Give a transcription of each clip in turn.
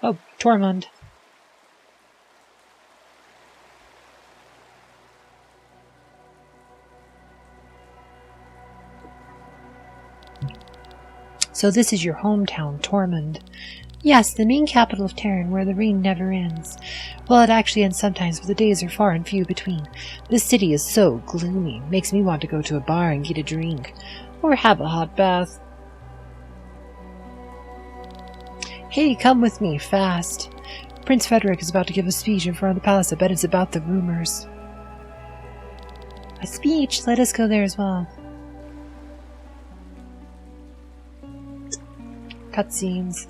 Oh, Tormund. So this is your hometown, Tormund. Yes, the main capital of Terran, where the rain never ends. Well, it actually ends sometimes, but the days are far and few between. This city is so gloomy. Makes me want to go to a bar and get a drink. Or have a hot bath. Hey, come with me, fast. Prince Frederik is about to give a speech in front of the palace. I bet it's about the rumors. A speech? Let us go there as well. Cutscenes.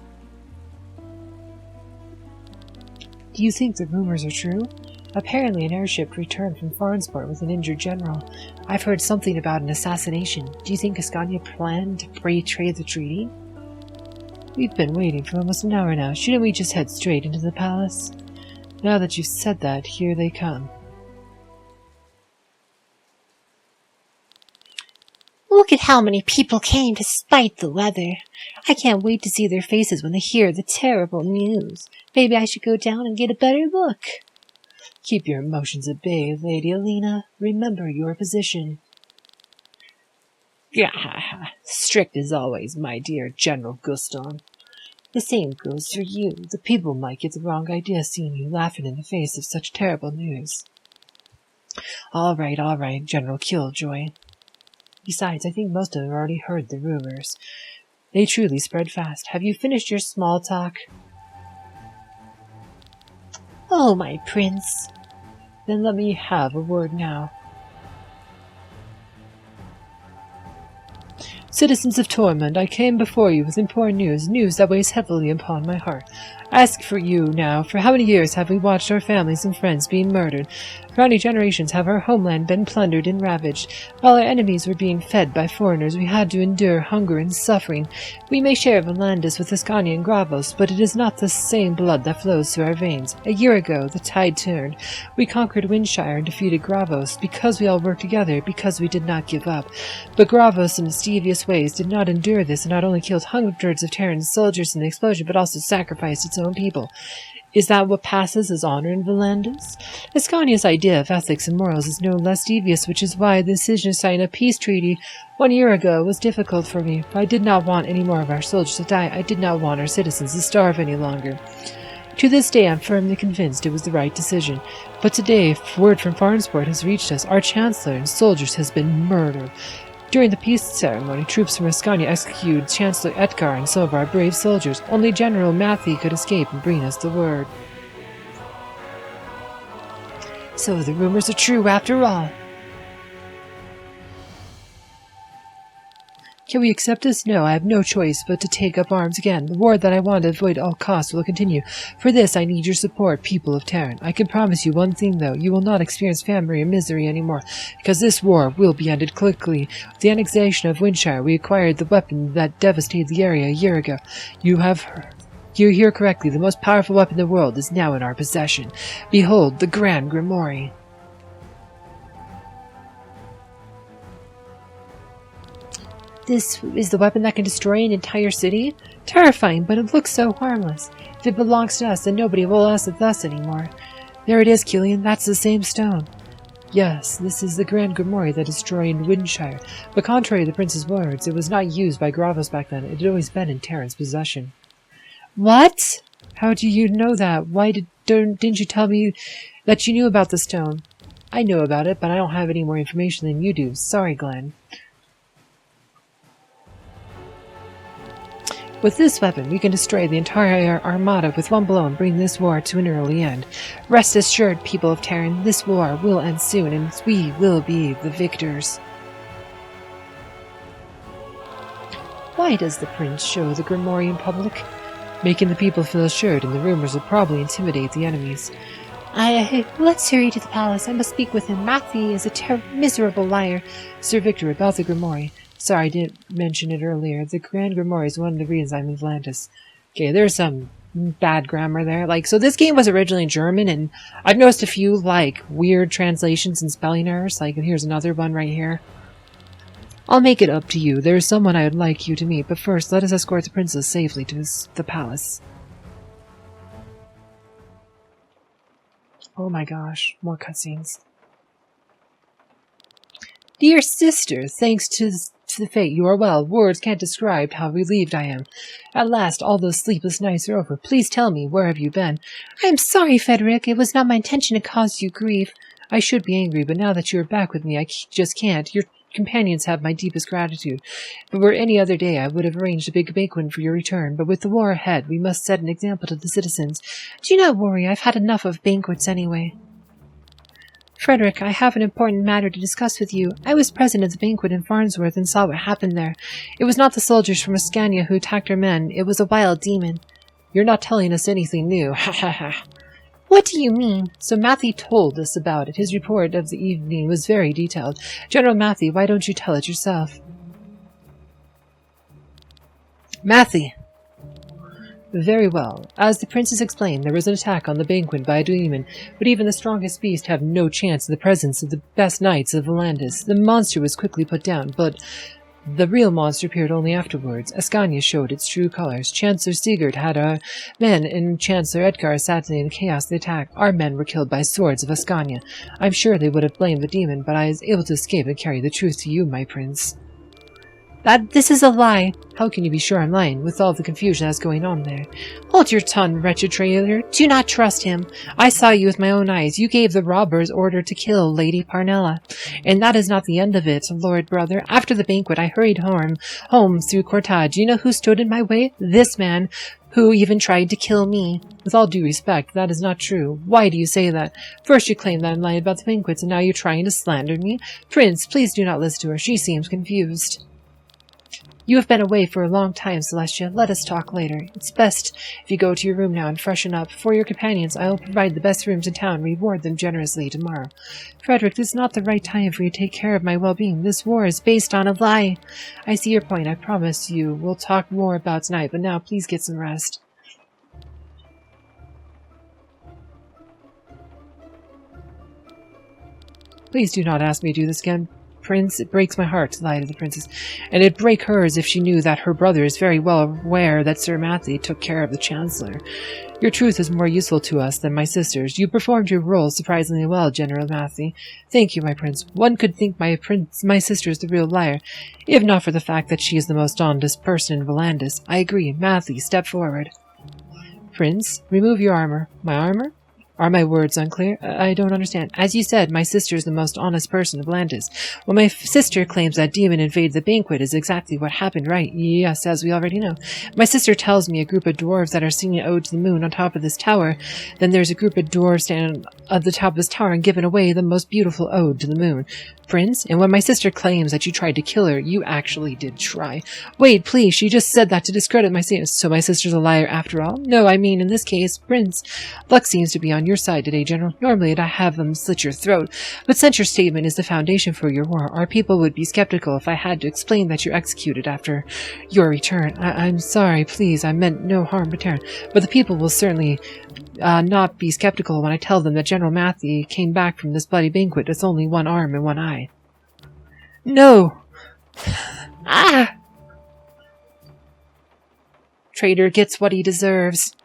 Do you think the rumors are true? Apparently an airship returned from Farnsport with an injured general. I've heard something about an assassination. Do you think Ascania planned to betray the treaty? We've been waiting for almost an hour now. Shouldn't we just head straight into the palace? Now that you've said that, here they come. Look at how many people came despite the weather. I can't wait to see their faces when they hear the terrible news. Maybe I should go down and get a better look. Keep your emotions at bay, Lady Alina. Remember your position. Gah! Strict as always, my dear General Guston. The same goes for you. The people might get the wrong idea seeing you laughing in the face of such terrible news. All right, General Killjoy. Besides, I think most of them have already heard the rumors. They truly spread fast. Have you finished your small talk? Oh, my prince. Then let me have a word now. Citizens of Tormund, I came before you with important news that weighs heavily upon my heart. I ask for you now, for how many years have we watched our families and friends being murdered? For how many generations have our homeland been plundered and ravaged? While our enemies were being fed by foreigners, we had to endure hunger and suffering. We may share Valandis with Ascania and Gravos, but it is not the same blood that flows through our veins. A year ago, the tide turned. We conquered Windshire and defeated Gravos, because we all worked together, because we did not give up. But Gravos, in its devious ways, did not endure this and not only killed hundreds of Terran soldiers in the explosion, but also sacrificed its own people. Is that what passes as honor in Valandis? Ascania's idea of ethics and morals is no less devious, which is why the decision to sign a peace treaty 1 year ago was difficult for me. I did not want any more of our soldiers to die. I did not want our citizens to starve any longer. To this day, I'm firmly convinced it was the right decision. But today, word from Farnsport has reached us. Our chancellor and soldiers has been murdered. During the peace ceremony, troops from Ascania executed Chancellor Etgar and some of our brave soldiers. Only General Matthew could escape and bring us the word. So the rumors are true after all. Can we accept this? No, I have no choice but to take up arms again. The war that I want to avoid at all costs will continue. For this, I need your support, people of Terran. I can promise you one thing, though. You will not experience famine or misery anymore, because this war will be ended quickly. With the annexation of Windshire, we acquired the weapon that devastated the area a year ago. You hear correctly. The most powerful weapon in the world is now in our possession. Behold, the Grand Grimore. This is the weapon that can destroy an entire city? Terrifying, but it looks so harmless. If it belongs to us, then nobody will ask with us anymore. There it is, Killian. That's the same stone. Yes, this is the Grand Grimore that destroyed Windshire. But contrary to the prince's words, it was not used by Gravos back then. It had always been in Terran's possession. What? How do you know that? Why didn't you tell me that you knew about the stone? I know about it, but I don't have any more information than you do. Sorry, Glenn. With this weapon, we can destroy the entire armada with one blow and bring this war to an early end. Rest assured, people of Terran, this war will end soon, and we will be the victors. Why does the prince show the Grimoire in public? Making the people feel assured, and the rumors will probably intimidate the enemies. Let's hurry to the palace. I must speak with him. Matthew is a miserable liar. Sir Victor, about the Grimoire. Sorry, I didn't mention it earlier. The Grand Grimore is one of the reasons I'm in Atlantis. Okay, there's some bad grammar there. So this game was originally German, and I've noticed a few, weird translations and spelling errors. Here's another one right here. I'll make it up to you. There is someone I would like you to meet, but first, let us escort the princess safely to the palace. Oh my gosh, more cutscenes. Dear sister, thanks to the fate you are well. Words can't describe how relieved I am. At last, all those sleepless nights are over. Please tell me, where have you been? I am sorry, Frederik. It was not my intention to cause you grief. I should be angry, but now that you are back with me, I just can't. Your companions have my deepest gratitude. If it were any other day, I would have arranged a big banquet for your return, but with the war ahead, we must set an example to the citizens. Do not worry, I've had enough of banquets anyway. Frederik, I have an important matter to discuss with you. I was present at the banquet in Farnsworth and saw what happened there. It was not the soldiers from Ascania who attacked our men. It was a wild demon. You're not telling us anything new. Ha ha ha. What do you mean? So Matthew told us about it. His report of the evening was very detailed. General Matthew, why don't you tell it yourself? Matthew. Very well. As the princess explained, there was an attack on the banquet by a demon, but even the strongest beast have no chance in the presence of the best knights of Volandis. The monster was quickly put down, but the real monster appeared only afterwards. Ascania showed its true colors. Chancellor Sigurd had our men, and Chancellor Edgar assassinated in chaos the attack. Our men were killed by swords of Ascania. I'm sure they would have blamed the demon, but I was able to escape and carry the truth to you, my prince. This is a lie. How can you be sure I'm lying, with all the confusion that's going on there? Hold your tongue, wretched traitor. Do not trust him. I saw you with my own eyes. You gave the robbers order to kill Lady Parnella. And that is not the end of it, Lord Brother. After the banquet, I hurried home through Cortage. Do you know who stood in my way? This man, who even tried to kill me. With all due respect, that is not true. Why do you say that? First you claim that I'm lying about the banquets, and now you're trying to slander me? Prince, please do not listen to her. She seems confused. You have been away for a long time, Celestia. Let us talk later. It's best if you go to your room now and freshen up. For your companions, I will provide the best rooms in town and reward them generously tomorrow. Frederik, this is not the right time for you to take care of my well-being. This war is based on a lie. I see your point. I promise you we'll talk more about tonight, but now please get some rest. Please do not ask me to do this again, Prince. It breaks my heart to lie to the princess, and it'd break hers if she knew that her brother is very well aware that Sir Matthew took care of the Chancellor. Your truth is more useful to us than my sister's. You performed your role surprisingly well, General Matthew. Thank you, my prince. One could think my sister is the real liar, if not for the fact that she is the most honest person in Volandis. I agree. Matthew, step forward. Prince, remove your armor. My armor? Are my words unclear? I don't understand. As you said, my sister is the most honest person of Landis. Well, my sister claims that demon invaded the banquet is exactly what happened, right? Yes, as we already know. My sister tells me a group of dwarves that are singing Ode to the Moon on top of this tower. Then there's a group of dwarves standing at the top of this tower and giving away the most beautiful Ode to the Moon. Prince, and when my sister claims that you tried to kill her, you actually did try. Wait, please, she just said that to discredit my statement. So my sister's a liar after all? No, I mean, in this case, Prince, luck seems to be on your side today, General. Normally I'd have them slit your throat, but since your statement is the foundation for your war, our people would be skeptical if I had to explain that you're executed after your return. I'm sorry, please, I meant no harm return, but the people will certainly not be skeptical when I tell them that General Matthew came back from this bloody banquet with only one arm and one eye. No! Ah! Traitor gets what he deserves.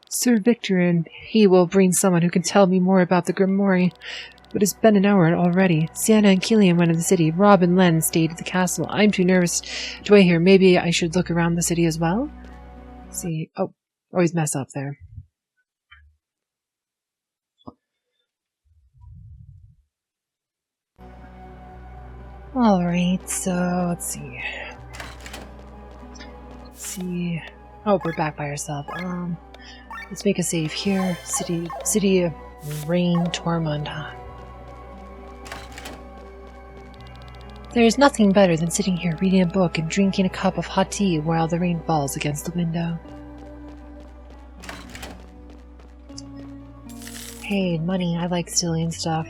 Sir Victor and he will bring someone who can tell me more about the Grimoire. But it's been an hour already. Sienna and Killian went to the city. Rob and Lenne stayed at the castle. I'm too nervous to wait here. Maybe I should look around the city as well? Let's see. Oh, always mess up there. Alright, so let's see. Oh, we're back by ourselves. Let's make a save here. City of Rain, Tormund. There is nothing better than sitting here reading a book and drinking a cup of hot tea while the rain falls against the window. Hey, money. I like stealing stuff.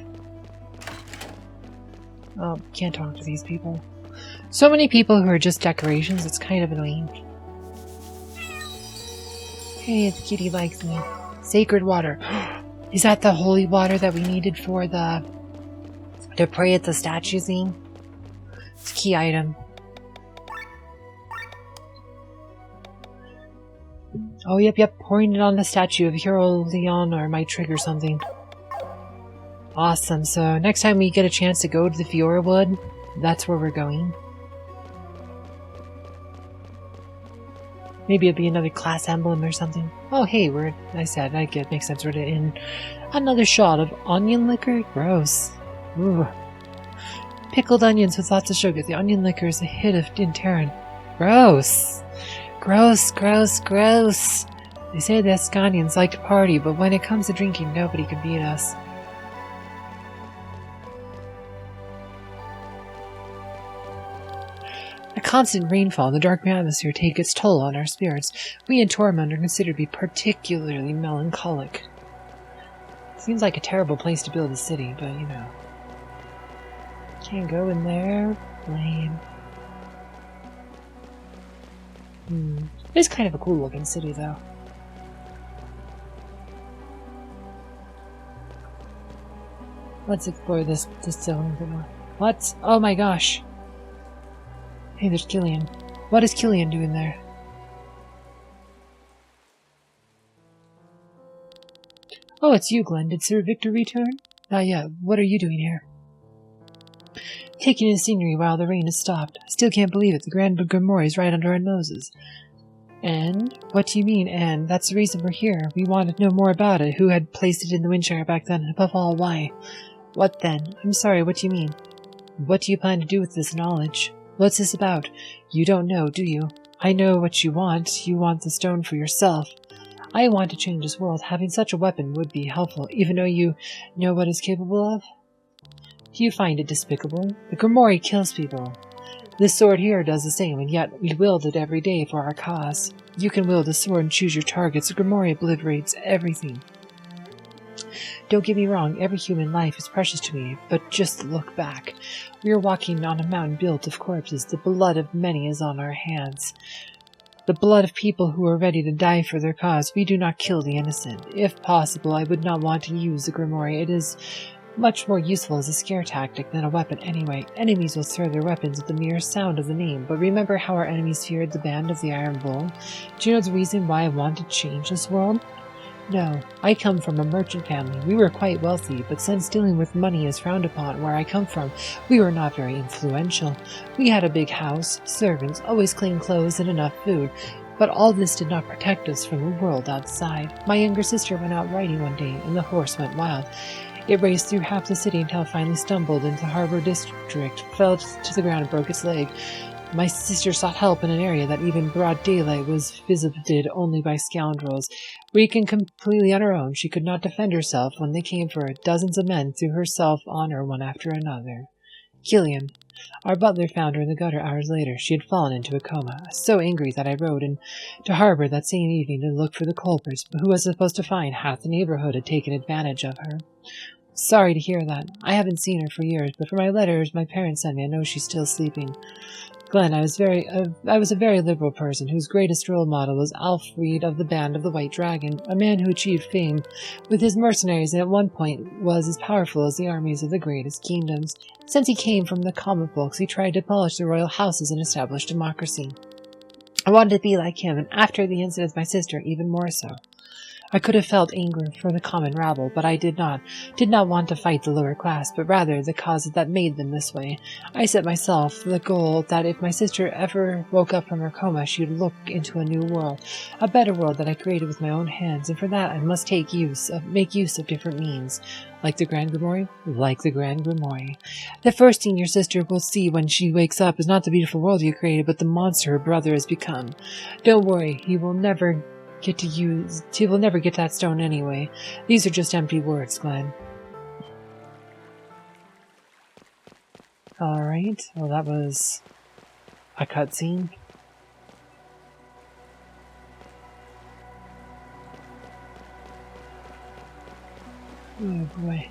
Oh, can't talk to these people. So many people who are just decorations, it's kind of annoying. Hey, the kitty likes me. Sacred water. Is that the holy water that we needed for to pray at the statue scene? It's a key item. Oh, yep, pouring it on the statue of Hero Leonor might trigger something. Awesome, so next time we get a chance to go to the Fiora Wood, that's where we're going. Maybe it'll be another class emblem or something. Oh hey, makes sense, we're in another shot of onion liquor? Gross. Ooh. Pickled onions with lots of sugar. The onion liquor is a hit of Dintaran. Gross. Gross, gross, gross. They say the Ascanians like to party, but when it comes to drinking, nobody can beat us. A constant rainfall and the dark atmosphere take its toll on our spirits. We in Tormund are considered to be particularly melancholic. Seems like a terrible place to build a city, but you know. Can't go in there. Lame. It's kind of a cool looking city though. Let's explore this zone a bit more. What? Oh my gosh. Hey, there's Killian. What is Killian doing there? Oh, it's you, Glenn. Did Sir Victor return? Not yet. What are you doing here? Taking in the scenery while the rain has stopped. I still can't believe it. The Grand Grimore is right under our noses. And? What do you mean, and? That's the reason we're here. We want to know more about it. Who had placed it in the Windshire back then, and above all, why? What then? I'm sorry, what do you mean? What do you plan to do with this knowledge? What's this about? You don't know, do you? I know what you want. You want the stone for yourself. I want to change this world. Having such a weapon would be helpful, even though you know what it's capable of. Do you find it despicable? The Grimoire kills people. This sword here does the same, and yet we wield it every day for our cause. You can wield a sword and choose your targets. The Grimoire obliterates everything. Don't get me wrong, every human life is precious to me, but just look back. We are walking on a mountain built of corpses. The blood of many is on our hands. The blood of people who are ready to die for their cause. We do not kill the innocent. If possible, I would not want to use the Grimoire. It is much more useful as a scare tactic than a weapon anyway. Enemies will throw their weapons at the mere sound of the name, but remember how our enemies feared the band of the Iron Bull? Do you know the reason why I want to change this world? No, I come from a merchant family. We were quite wealthy, but since dealing with money is frowned upon where I come from, we were not very influential. We had a big house, servants, always clean clothes, and enough food, but all this did not protect us from the world outside. My younger sister went out riding one day, and the horse went wild. It raced through half the city until it finally stumbled into the harbor district, fell to the ground, and broke its leg. My sister sought help in an area that even broad daylight was visited only by scoundrels. Weak and completely on her own, she could not defend herself when they came for her. Dozens of men threw herself on her one after another. Killian. Our butler found her in the gutter hours later. She had fallen into a coma. I was so angry that I rode into harbor that same evening to look for the culprits, but who was supposed to find? Half the neighborhood had taken advantage of her. Sorry to hear that. I haven't seen her for years, but from my letters my parents sent me, I know she's still sleeping. Glenn, I was a very liberal person whose greatest role model was Alfred of the Band of the White Dragon, a man who achieved fame with his mercenaries and at one point was as powerful as the armies of the greatest kingdoms. Since he came from the common folks, he tried to abolish the royal houses and establish democracy. I wanted to be like him, and after the incident with my sister, even more so. I could have felt anger for the common rabble, but I did not want to fight the lower class, but rather the causes that made them this way. I set myself the goal that if my sister ever woke up from her coma, she would look into a new world, a better world that I created with my own hands, and for that I must make use of different means. Like the Grand Grimore? Like the Grand Grimore. The first thing your sister will see when she wakes up is not the beautiful world you created, but the monster her brother has become. Don't worry, he will never get that stone anyway. These are just empty words, Glenn. Alright, well that was a cutscene. Oh boy.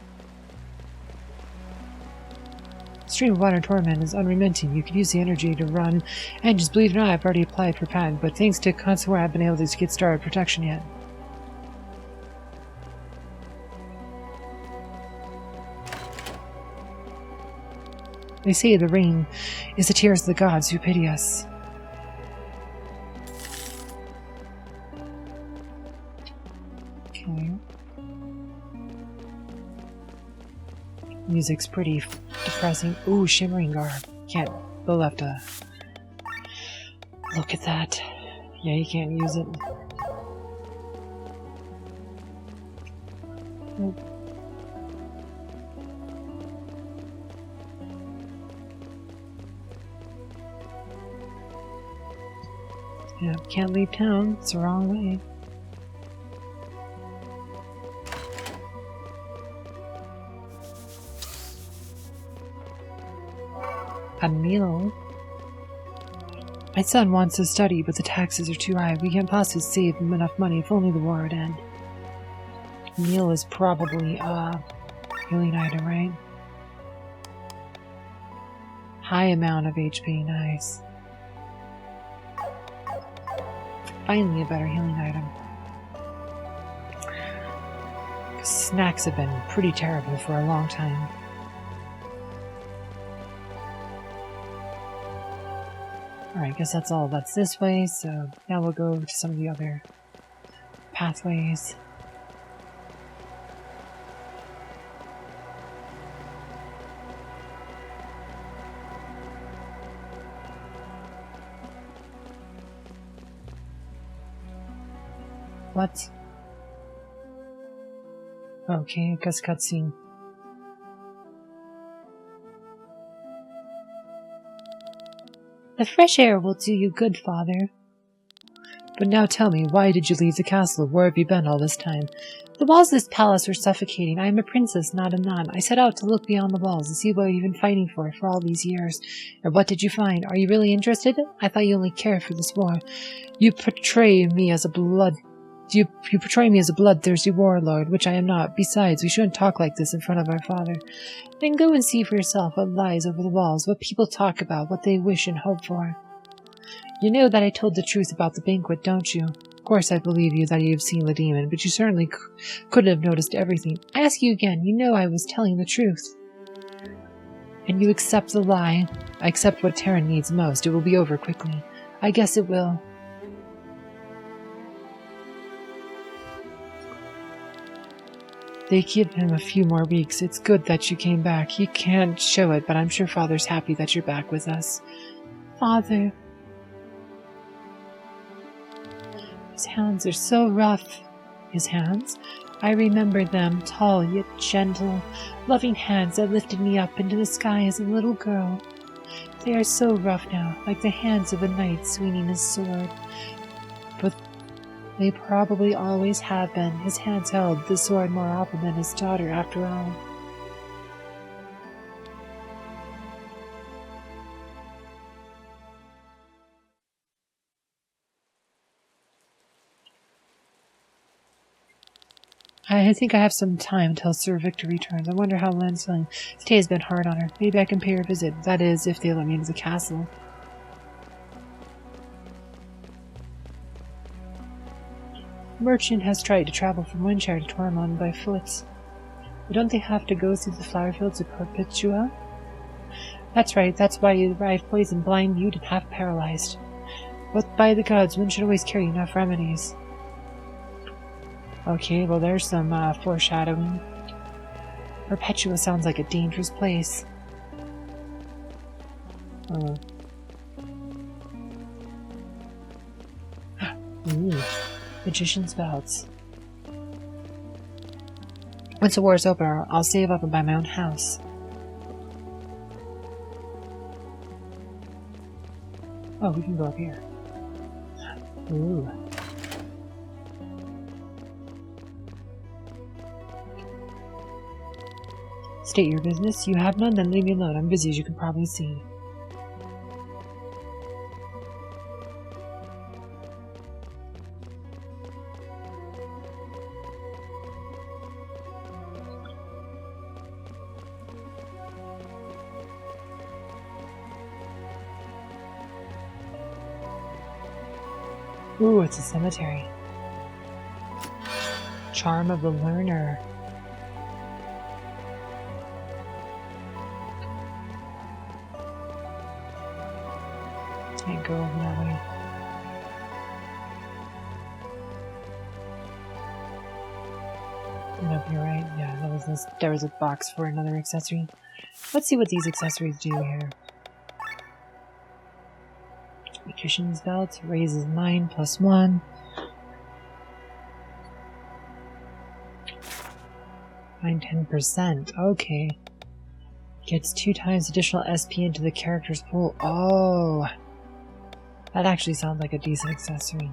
Stream of Water in Tormund is unremitting. You could use the energy to run, and just believe it or not, I've already applied for patent, but thanks to Consort, I've been able to get started protection yet. They say the rain is the tears of the gods who pity us. Okay. Music's pretty depressing. Ooh, shimmering garb. Can't. We'll have to look at that. Yeah, you can't use it. Nope. Yeah, can't leave town. It's the wrong way. A meal? My son wants to study, but the taxes are too high. We can't possibly save him enough money if only the war would end. A meal is probably a healing item, right? High amount of HP, nice. Finally a better healing item. Snacks have been pretty terrible for a long time. Alright, I guess that's all that's this way, so now we'll go to some of the other pathways. What? Okay, I guess cutscene. The fresh air will do you good, Father. But now tell me, why did you leave the castle? Where have you been all this time? The walls of this palace are suffocating. I am a princess, not a nun. I set out to look beyond the walls and see what you've been fighting for all these years. And what did you find? Are you really interested? I thought you only cared for this war. You portray me as a bloodthirsty warlord, which I am not. Besides, we shouldn't talk like this in front of our father. Then go and see for yourself what lies over the walls, what people talk about, what they wish and hope for. You know that I told the truth about the banquet, don't you? Of course I believe you that you've seen the demon, but you certainly couldn't have noticed everything. I ask you again, you know I was telling the truth. And you accept the lie. I accept what Terran needs most. It will be over quickly. I guess it will. They give him a few more weeks. It's good that you came back. He can't show it, but I'm sure Father's happy that you're back with us. Father. His hands are so rough. His hands? I remember them, tall yet gentle, loving hands that lifted me up into the sky as a little girl. They are so rough now, like the hands of a knight swinging his sword. But they probably always have been. His hands held the sword more often than his daughter, after all. I think I have some time until Sir Victor returns. I wonder how Lenne's feeling. Today has been hard on her. Maybe I can pay her a visit. That is, if they let me into the castle. Merchant has tried to travel from Windshire to Tormund by foot. But don't they have to go through the flower fields of Perpetua? That's right, that's why you arrived poisoned, blind, mute, and half paralyzed. But by the gods, one should always carry enough remedies. Okay, well there's some foreshadowing. Perpetua sounds like a dangerous place. Ooh. Magician's belts. Once the war is over, I'll save up and buy my own house. Oh, we can go up here. Ooh. State your business. You have none? Then leave me alone. I'm busy, as you can probably see. Ooh, it's a cemetery. Charm of the Learner. Can't go over that way. And up here, right? Yeah, there was a box for another accessory. Let's see what these accessories do here. Magician's belt raises mine +1. Mine 10%. Okay. Gets 2 times additional SP into the character's pool. Oh! That actually sounds like a decent accessory.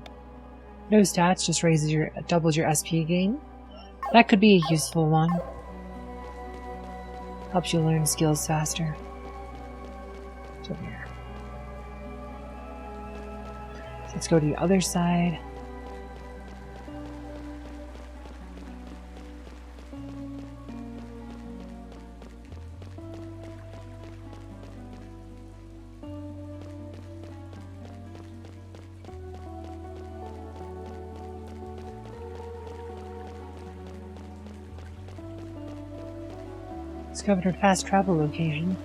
No stats, just doubles your SP gain. That could be a useful one. Helps you learn skills faster. It's over here. So let's go to the other side. Discovered a fast travel location.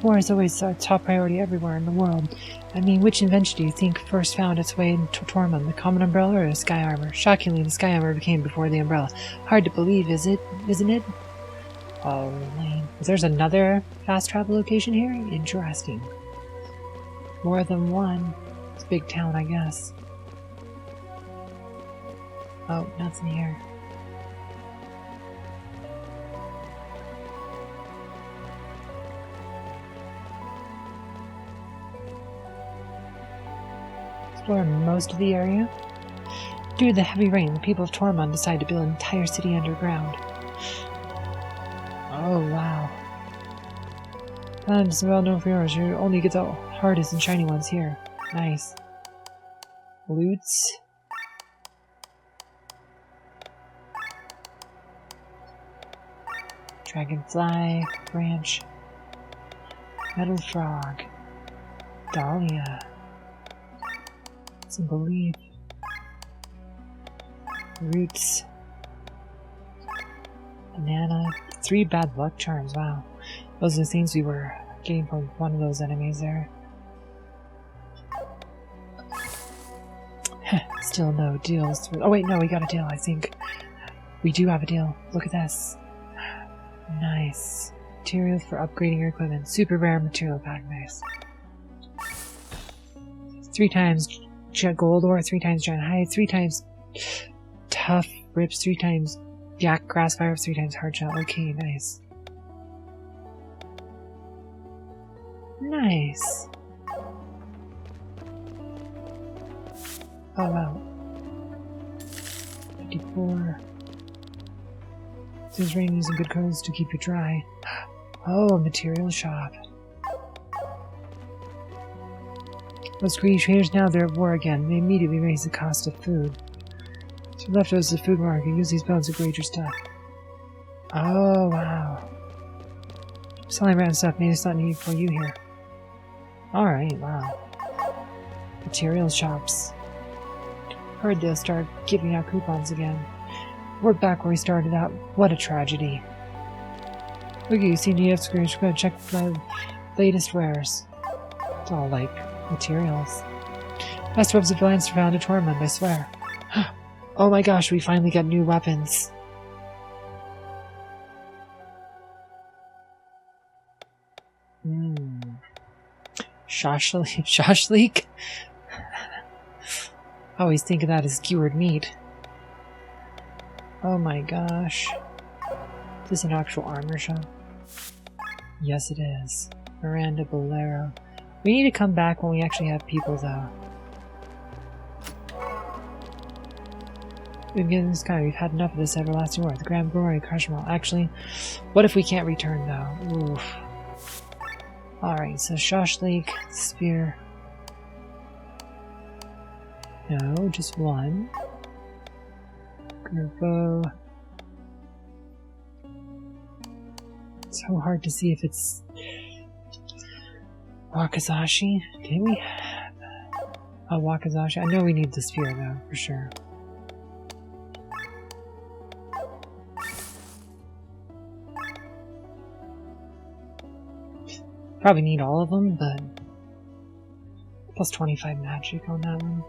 War is always our top priority everywhere in the world. I mean, which invention do you think first found its way into Tormund, the common umbrella or the sky armor? Shockingly, the sky armor came before the umbrella. Hard to believe, isn't it? Oh, lame. There's another fast travel location here? Interesting. More than one. It's a big town, I guess. Oh, nothing here. Explore most of the area. Due to the heavy rain, the people of Tormund decided to build an entire city underground. Oh, wow. It's well known for yours. You only get the hardest and shiny ones here. Nice. Loots. Dragonfly. Branch. Metal frog. Dahlia. Simple leaf. Roots. Banana. 3 bad luck charms. Wow. Those are the things we were getting from one of those enemies there. Still no deals. Oh wait, no, we got a deal, I think. We do have a deal. Look at this. Nice. Materials for upgrading your equipment. Super rare material pack. Nice. 3 times gold ore, 3 times giant hide, 3 times tough rips, 3 times yak grass fire, 3 times hard shell. Okay, nice. Nice. Oh wow. 54. Says rain using good clothes to keep you dry. Oh, a material shop. Those greedy traders, now they're at war again. They immediately raise the cost of food. So leftovers at the food market. Use these bones to grade your stuff. Oh, wow. Selling random stuff. Maybe it's not needed for you here. Alright, wow. Material shops. Heard they'll start giving out coupons again. We're back where we started out. What a tragedy. Look at you, CDF screws. Go check the latest wares. It's all like materials. Best weapons of alliance are found in Tormund, I swear. Oh my gosh, we finally got new weapons. Shashlik? I always think of that as skewered meat. Oh my gosh. Is this an actual armor shop? Yes, it is. Miranda Bolero. We need to come back when we actually have people, though. We've been getting this guy. We've had enough of this everlasting war. The Grand Grimore, Crushmal. Actually, what if we can't return, though? Oof. Alright, so Shashlik, Spear. No, just one. Bow. It's so hard to see if it's Wakazashi. Did we? Oh, Wakazashi. I know we need the spear though, for sure. Probably need all of them, but plus 25 magic on that one.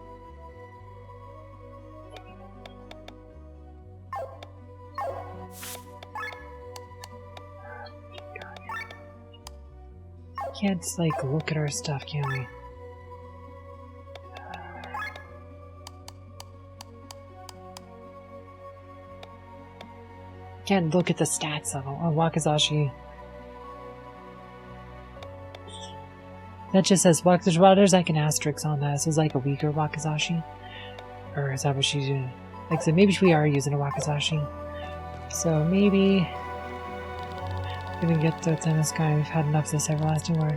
can't just, like, look at our stuff, can we? Can't look at the stats of Wakizashi. That just says Wakizashi. Well, there's like an asterisk on that. So it's like a weaker Wakizashi. Or is that what she's doing? Like I said, maybe we are using a Wakizashi. So maybe we can get the tennis guy. We've had enough of this everlasting war.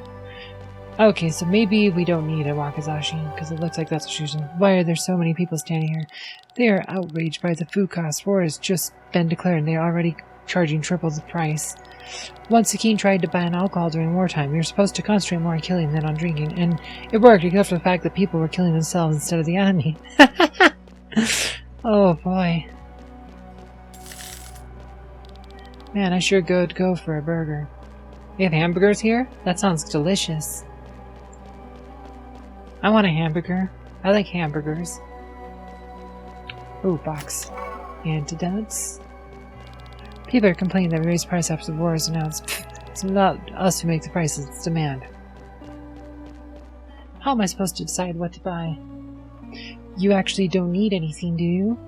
Okay, so maybe we don't need a Wakizashi, because it looks like that's what she's doing. Why are there so many people standing here? They are outraged by the food cost. War has just been declared, and they are already charging triple the price. Once the king tried to ban alcohol during wartime, we were supposed to concentrate more on killing than on drinking, and it worked, except for the fact that people were killing themselves instead of the enemy. Oh boy. Man, I sure could go for a burger. They have hamburgers here? That sounds delicious. I want a hamburger. I like hamburgers. Ooh, box. Antidotes. People are complaining that we raised price after the war is announced. It's not us who make the prices, it's demand. How am I supposed to decide what to buy? You actually don't need anything, do you?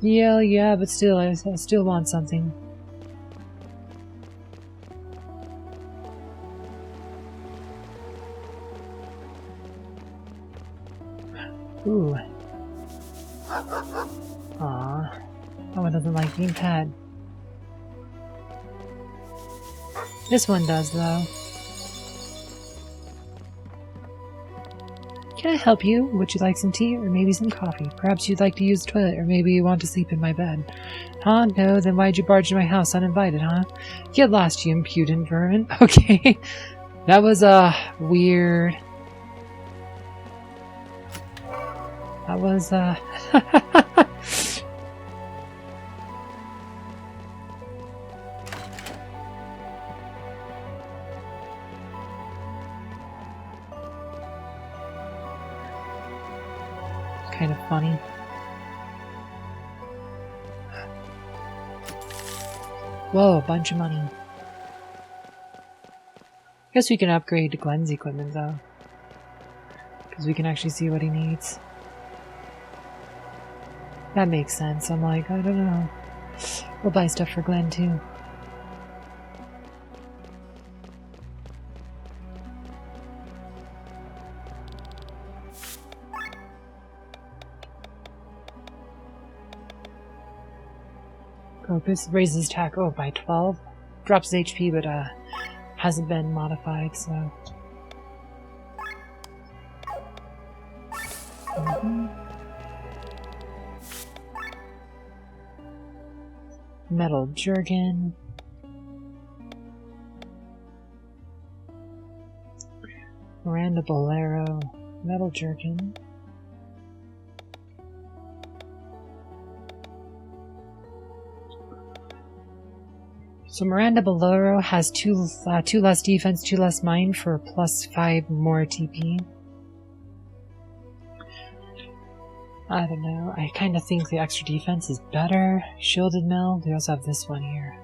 Yeah, but still, I still want something. Ooh. Aww. No one doesn't like being pet. This one does, though. Can I help you? Would you like some tea or maybe some coffee? Perhaps you'd like to use the toilet or maybe you want to sleep in my bed. Huh? No? Then why'd you barge into my house uninvited, huh? Get lost, you impudent vermin. Okay. That was, weird. That was, kind of funny. Whoa, a bunch of money. Guess we can upgrade to Glenn's equipment, though. Because we can actually see what he needs. That makes sense. I'm like, I don't know. We'll buy stuff for Glenn, too. This raises attack by 12. Drops his HP, but hasn't been modified, so. Metal Jerkin. Miranda Bolero. Metal Jerkin. So Miranda Bolero has two less defense, 2 less mine for plus 5 more TP. I don't know. I kind of think the extra defense is better. Shielded Mill. We also have this one here.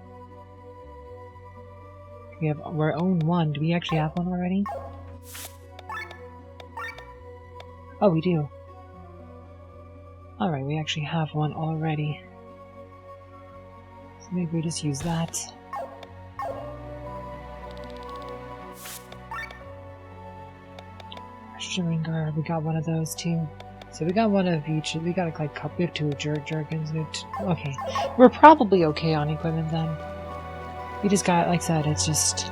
We have our own one. Do we actually have one already? Oh, we do. Alright, we actually have one already. So maybe we just use that. Shimmering Guard, we got one of those too. So we got one of each. We got like a couple. We have 2 Jerkins. Okay. We're probably okay on equipment then. We just got, like I said, it's just.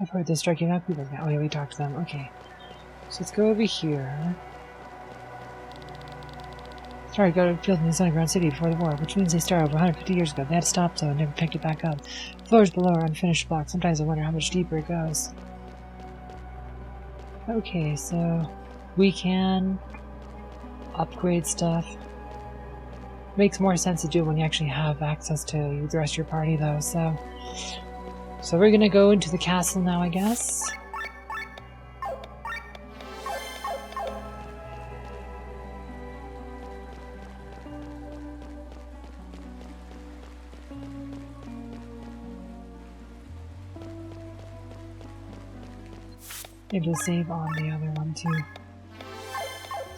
I've heard this striking out people now. Oh yeah, we talked to them. Okay. So let's go over here. Started built in this underground city before the war, which means they started over 150 years ago. They had to stop though and never picked it back up. Floors below are unfinished blocks. Sometimes I wonder how much deeper it goes. Okay, so we can upgrade stuff. Makes more sense to do when you actually have access to the rest of your party though, so we're gonna go into the castle now, I guess. Maybe to save on the other one too.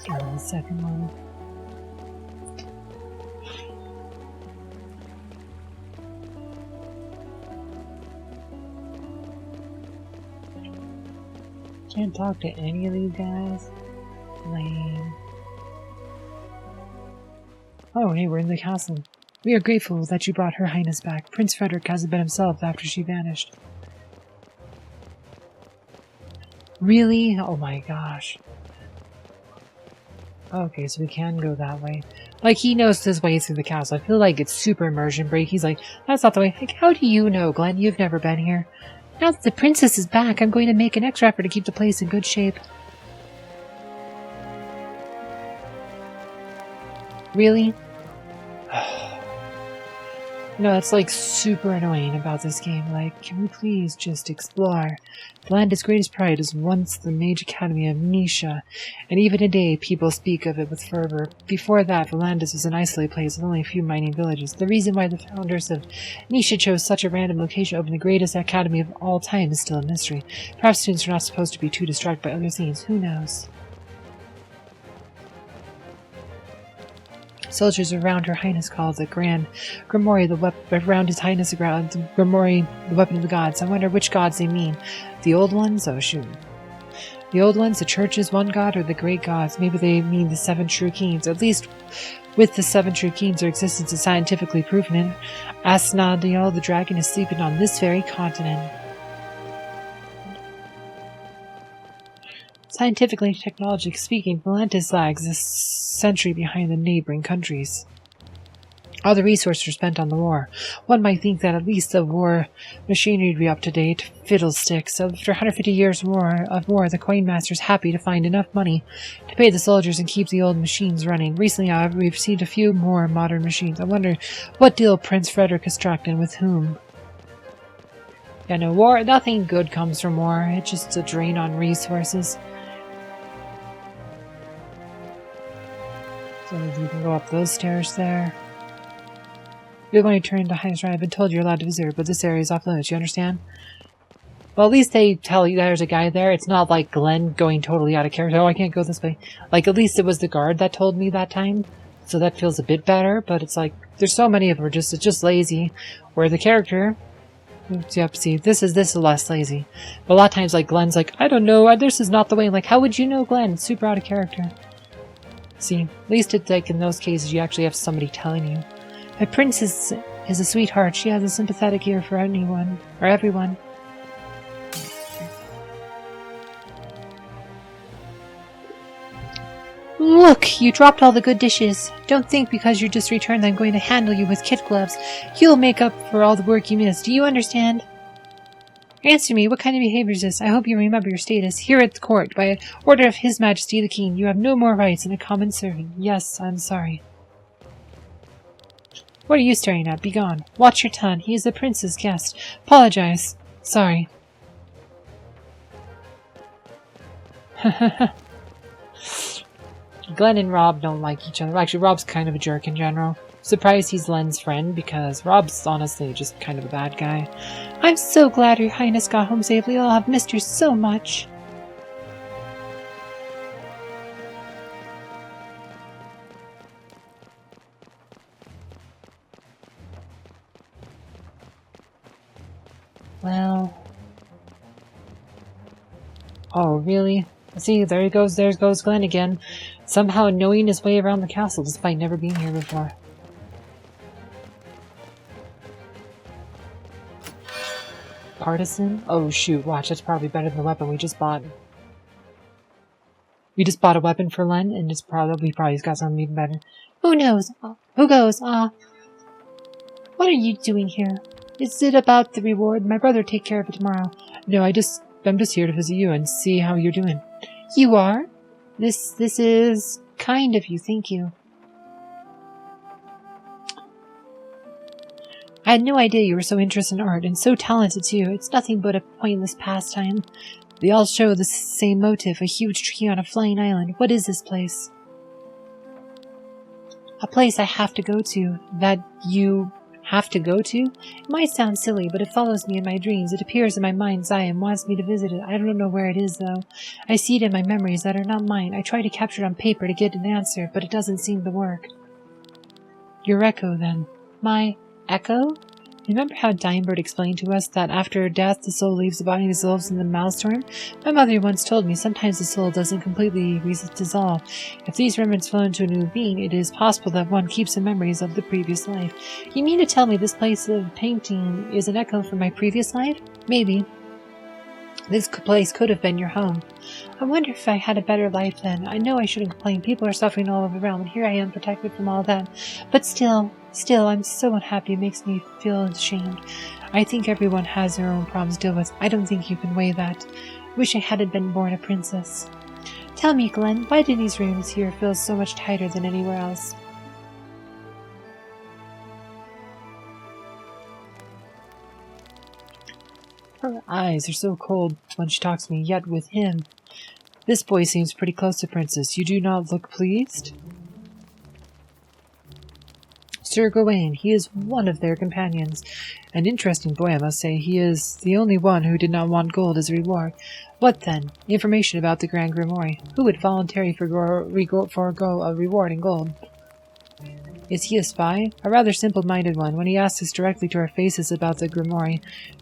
Start on the second one. Can't talk to any of these guys. Lame. Oh, hey, we're in the castle. We are grateful that you brought Her Highness back. Prince Frederik hasn't been himself after she vanished. Really? Oh my gosh. Okay, so we can go that way. Like, he knows his way through the castle. I feel like it's super immersion break. He's like, that's not the way. Like, how do you know, Glenn? You've never been here. Now that the princess is back, I'm going to make an extra effort to keep the place in good shape. Really? No, that's like super annoying about this game. Like, can we please just explore? Valanda's greatest pride was once the Mage Academy of Nisha, and even today people speak of it with fervor. Before that, Valanda's was an isolated place with only a few mining villages. The reason why the founders of Nisha chose such a random location to open the greatest academy of all time is still a mystery. Perhaps students are not supposed to be too distracted by other things. Who knows? Soldiers around Her Highness called the Grand Grimore, around His Highness the Grimoire, the weapon of the gods. I wonder which gods they mean. The old ones? Oh, shoot. The old ones, the church's one god, or the great gods? Maybe they mean the 7 true kings. At least with the 7 true kings, their existence is scientifically proven. Asnadiel, the dragon, is sleeping on this very continent. Scientifically and technologically speaking, Valantis lags a century behind the neighboring countries. All the resources are spent on the war. One might think that at least the war machinery would be up to date. Fiddlesticks. After 150 years of war, the coin master is happy to find enough money to pay the soldiers and keep the old machines running. Recently, however, we've seen a few more modern machines. I wonder what deal Prince Frederik has struck and with whom. Yeah, no, war, nothing good comes from war. It's just a drain on resources. So you can go up those stairs there. You're going to turn into highest right. I've been told you're allowed to visit, but this area is off limits. You understand? Well, at least they tell you there's a guy there. It's not like Glenn going totally out of character. Oh, I can't go this way. Like, at least it was the guard that told me that time. So that feels a bit better, but it's like, there's so many of them. It's just lazy. Where the character... Yep, see, this is less lazy. But a lot of times, like, Glenn's like, I don't know, this is not the way. Like, how would you know Glenn? It's super out of character. See, at least it's like in those cases you actually have somebody telling you. My princess is a sweetheart. She has a sympathetic ear for anyone, or everyone. Look, you dropped all the good dishes. Don't think because you just returned that I'm going to handle you with kid gloves. You'll make up for all the work you missed. Do you understand? Answer me, what kind of behavior is this? I hope you remember your status. Here at the court, by order of His Majesty the King, you have no more rights than a common servant. Yes, I'm sorry. What are you staring at? Begone. Watch your tongue. He is the prince's guest. Apologize. Sorry. Glenn and Rob don't like each other. Actually, Rob's kind of a jerk in general. Surprised he's Len's friend, because Rob's honestly just kind of a bad guy. I'm so glad Your Highness got home safely. I'll have missed you so much. Well... Oh, really? See, there goes Glenn again. Somehow knowing his way around the castle despite never being here before. Partisan? Oh shoot, watch, that's probably better than the weapon we just bought. We just bought a weapon for Len, and it's probably got something even better. Who knows? Who goes? What are you doing here? Is it about the reward? My brother will take care of it tomorrow. No, I'm just here to visit you and see how you're doing. You are? This is kind of you, thank you. I had no idea you were so interested in art, and so talented too. It's nothing but a pointless pastime. They all show the same motive, a huge tree on a flying island. What is this place? A place I have to go to, that you have to go to? It might sound silly, but it follows me in my dreams. It appears in my mind's eye and wants me to visit it. I don't know where it is, though. I see it in my memories that are not mine. I try to capture it on paper to get an answer, but it doesn't seem to work. Your echo, then. My echo? Remember how Dimebird explained to us that after death the soul leaves the body and dissolves in the maelstrom? My mother once told me sometimes the soul doesn't completely dissolve. If these remnants flow into a new being, it is possible that one keeps the memories of the previous life. You mean to tell me this place of painting is an echo from my previous life? Maybe. This place could have been your home. I wonder if I had a better life then. I know I shouldn't complain. People are suffering all over the realm, and here I am protected from all that. But still, I'm so unhappy. It makes me feel ashamed. I think everyone has their own problems to deal with. I don't think you can weigh that. Wish I hadn't been born a princess. Tell me, Glenn, why do these rooms here feel so much tighter than anywhere else? Her eyes are so cold when she talks to me, yet with him. This boy seems pretty close to Princess. You do not look pleased? Sir Gawain, he is one of their companions. An interesting boy, I must say. He is the only one who did not want gold as a reward. What then? Information about the Grand Grimore. Who would voluntarily forego a reward in gold? Is he a spy? A rather simple-minded one. When he asks us directly to our faces about the Grimoire,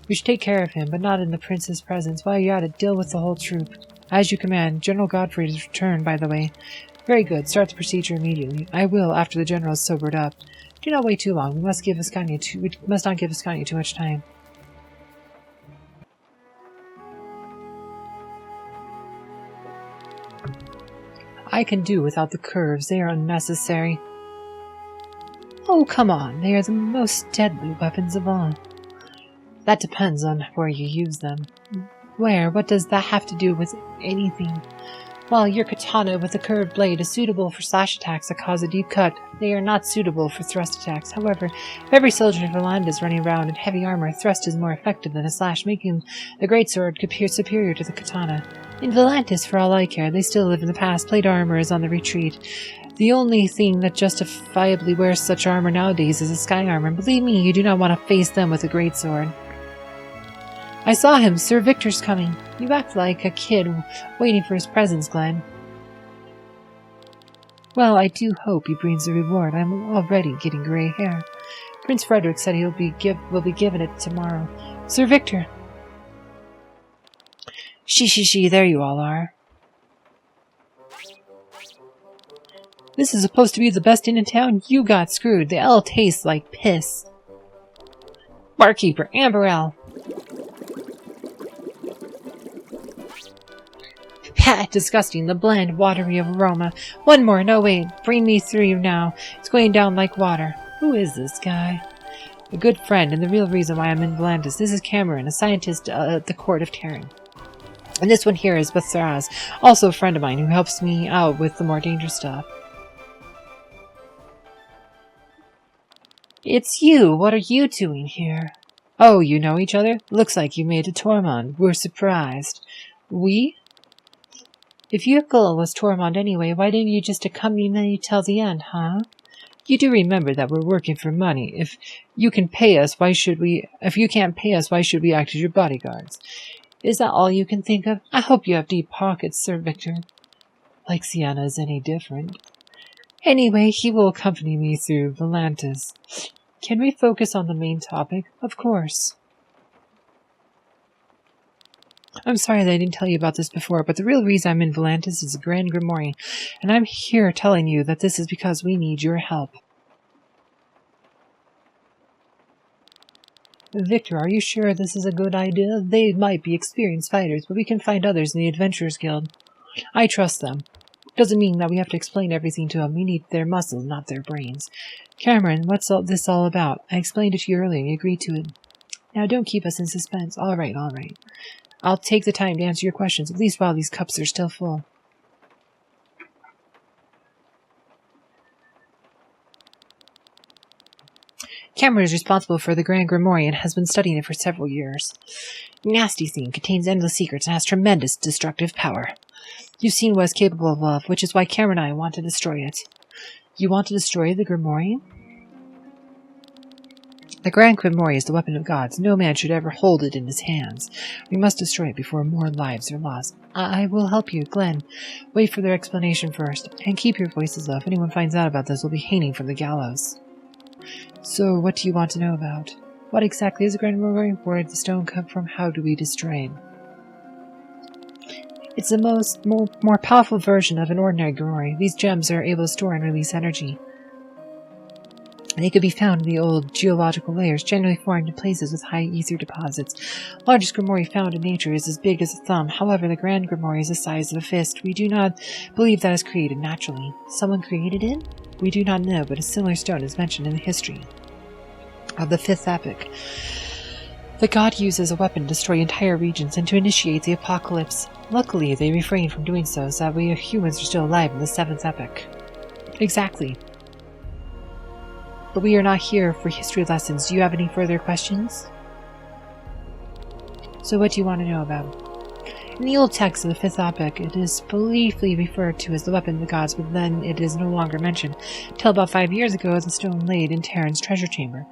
we should take care of him, but not in the prince's presence. While you're at it, deal with the whole troop. As you command. General Godfrey has returned, by the way. Very good. Start the procedure immediately. I will, after the general is sobered up. Do not wait too long. We must not give Ascania too much time. I can do without the curves. They are unnecessary. Oh, come on. They are the most deadly weapons of all. That depends on where you use them. Where? What does that have to do with anything? Well, your katana with a curved blade is suitable for slash attacks that cause a deep cut. They are not suitable for thrust attacks. However, if every soldier in Verland is running around in heavy armor, thrust is more effective than a slash, making the greatsword appear superior to the katana. In Volantis, for all I care, they still live in the past. Plate armor is on the retreat. The only thing that justifiably wears such armor nowadays is a sky armor, and believe me, you do not want to face them with a greatsword. I saw him. Sir Victor's coming. You act like a kid waiting for his presents, Glenn. Well, I do hope he brings the reward. I'm already getting gray hair. Prince Frederik said will be given it tomorrow. Sir Victor! She, there you all are. This is supposed to be the best inn in town? You got screwed. The ale tastes like piss. Barkeeper, amber ale. Ha! Disgusting. The bland, watery aroma. One more. No, wait. Bring me through now. It's going down like water. Who is this guy? A good friend, and the real reason why I'm in Volantis. This is Cameron, a scientist at the court of Terran. And this one here is Bathraz, also a friend of mine who helps me out with the more dangerous stuff. It's you! What are you doing here? Oh, you know each other? Looks like you made it to Tormund. We're surprised. We? If your goal was Tormund anyway, why didn't you just accompany me till the end, huh? You do remember that we're working for money. If you can't pay us, why should we act as your bodyguards? Is that all you can think of? I hope you have deep pockets, Sir Victor. Like Sienna is any different. Anyway, he will accompany me through Volantis. Can we focus on the main topic? Of course. I'm sorry that I didn't tell you about this before, but the real reason I'm in Volantis is the Grand Grimore, and I'm here telling you that this is because we need your help. Victor, are you sure this is a good idea? They might be experienced fighters, but we can find others in the Adventurers Guild. I trust them. Doesn't mean that we have to explain everything to them. We need their muscles, not their brains. Cameron, what's this all about? I explained it to you earlier, and you agreed to it. Now don't keep us in suspense. All right. I'll take the time to answer your questions, at least while these cups are still full. Cameron is responsible for the Grand Grimore and has been studying it for several years. Nasty thing, contains endless secrets, and has tremendous destructive power. You've seen what it's capable of, which is why Cameron and I want to destroy it. You want to destroy the Grimoire? The Grand Grimore is the weapon of gods. No man should ever hold it in his hands. We must destroy it before more lives are lost. I will help you, Glenn. Wait for their explanation first, and keep your voices low. If anyone finds out about this, we'll be hanging from the gallows. So, what do you want to know about? What exactly is a Grand Grimore? Where did the stone come from? How do we destroy it? It's the more powerful version of an ordinary Grimoire. These gems are able to store and release energy. They could be found in the old geological layers, generally formed in places with high ether deposits. The largest Grimoire found in nature is as big as a thumb. However, the Grand Grimore is the size of a fist. We do not believe that is created naturally. Someone created it? We do not know, but a similar stone is mentioned in the history of the Fifth Epoch. The god used as a weapon to destroy entire regions and to initiate the apocalypse. Luckily, they refrained from doing so that we humans are still alive in the Seventh Epoch. Exactly. But we are not here for history lessons. Do you have any further questions? So what do you want to know about? In the old text of the Fifth Epoch, it is briefly referred to as the weapon of the gods, but then it is no longer mentioned. Till about 5 years ago, the stone laid in Terran's treasure chamber.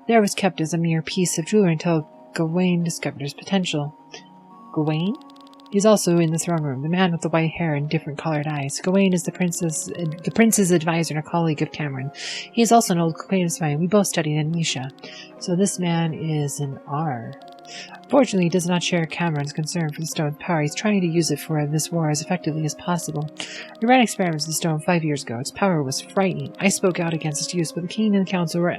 There was kept as a mere piece of jewelry until Gawain discovered its potential. Gawain? He's also in the throne room, the man with the white hair and different colored eyes. Gawain is the prince's advisor and a colleague of Cameron. He is also an old acquaintance of mine. We both studied in Misha. So this man is an R. Fortunately, he does not share Cameron's concern for the stone's power. He's trying to use it for this war as effectively as possible. We ran experiments with the stone 5 years ago. Its power was frightening. I spoke out against its use, but the king and the council were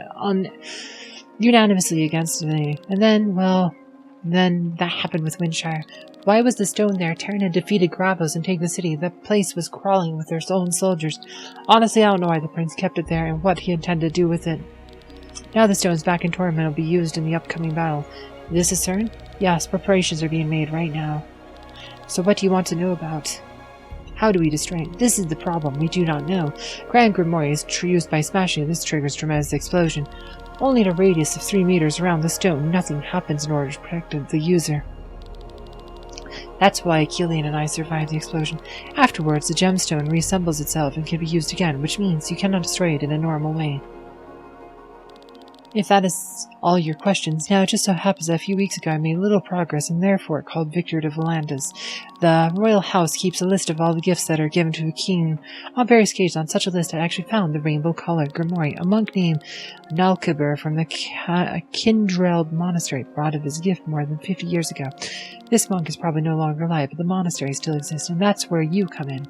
unanimously against it. And then that happened with Windshire. Why was the stone there? Terran had defeated Gravos and taken the city. The place was crawling with their own soldiers. Honestly, I don't know why the prince kept it there and what he intended to do with it. Now the stone's back in Tormund and will be used in the upcoming battle. This is certain? Yes, preparations are being made right now. So what do you want to know about? How do we destroy it? This is the problem. We do not know. Grand Grimore is used by smashing. This triggers tremendous explosion. Only in a radius of 3 meters around the stone, nothing happens in order to protect the user. That's why Killian and I survived the explosion. Afterwards, the gemstone reassembles itself and can be used again, which means you cannot destroy it in a normal way. If that is all your questions, now it just so happens that a few weeks ago I made little progress in their fort called Victor de Volandas. The royal house keeps a list of all the gifts that are given to a king. On various occasions on such a list I actually found the rainbow-colored Grimoire. A monk named Nalkabur from the Kindreld Monastery brought it as a gift more than 50 years ago. This monk is probably no longer alive, but the monastery still exists, and that's where you come in.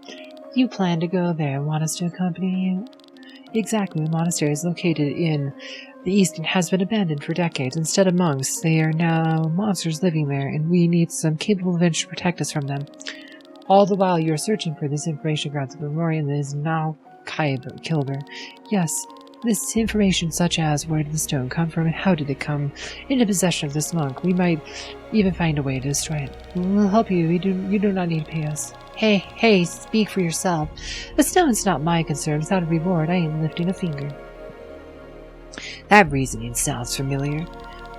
You plan to go there and want us to accompany you? Exactly. The monastery is located in the east and has been abandoned for decades. Instead of monks, they are now monsters living there, and we need some capable adventure to protect us from them. All the while you are searching for this information about the Grimorian that is now Kilber. Yes, this information such as where did the stone come from and how did it come into possession of this monk. We might even find a way to destroy it. We'll help you. You do not need to pay us. Hey, speak for yourself. The stone's not my concern. Without a reward, I ain't lifting a finger. That reasoning sounds familiar.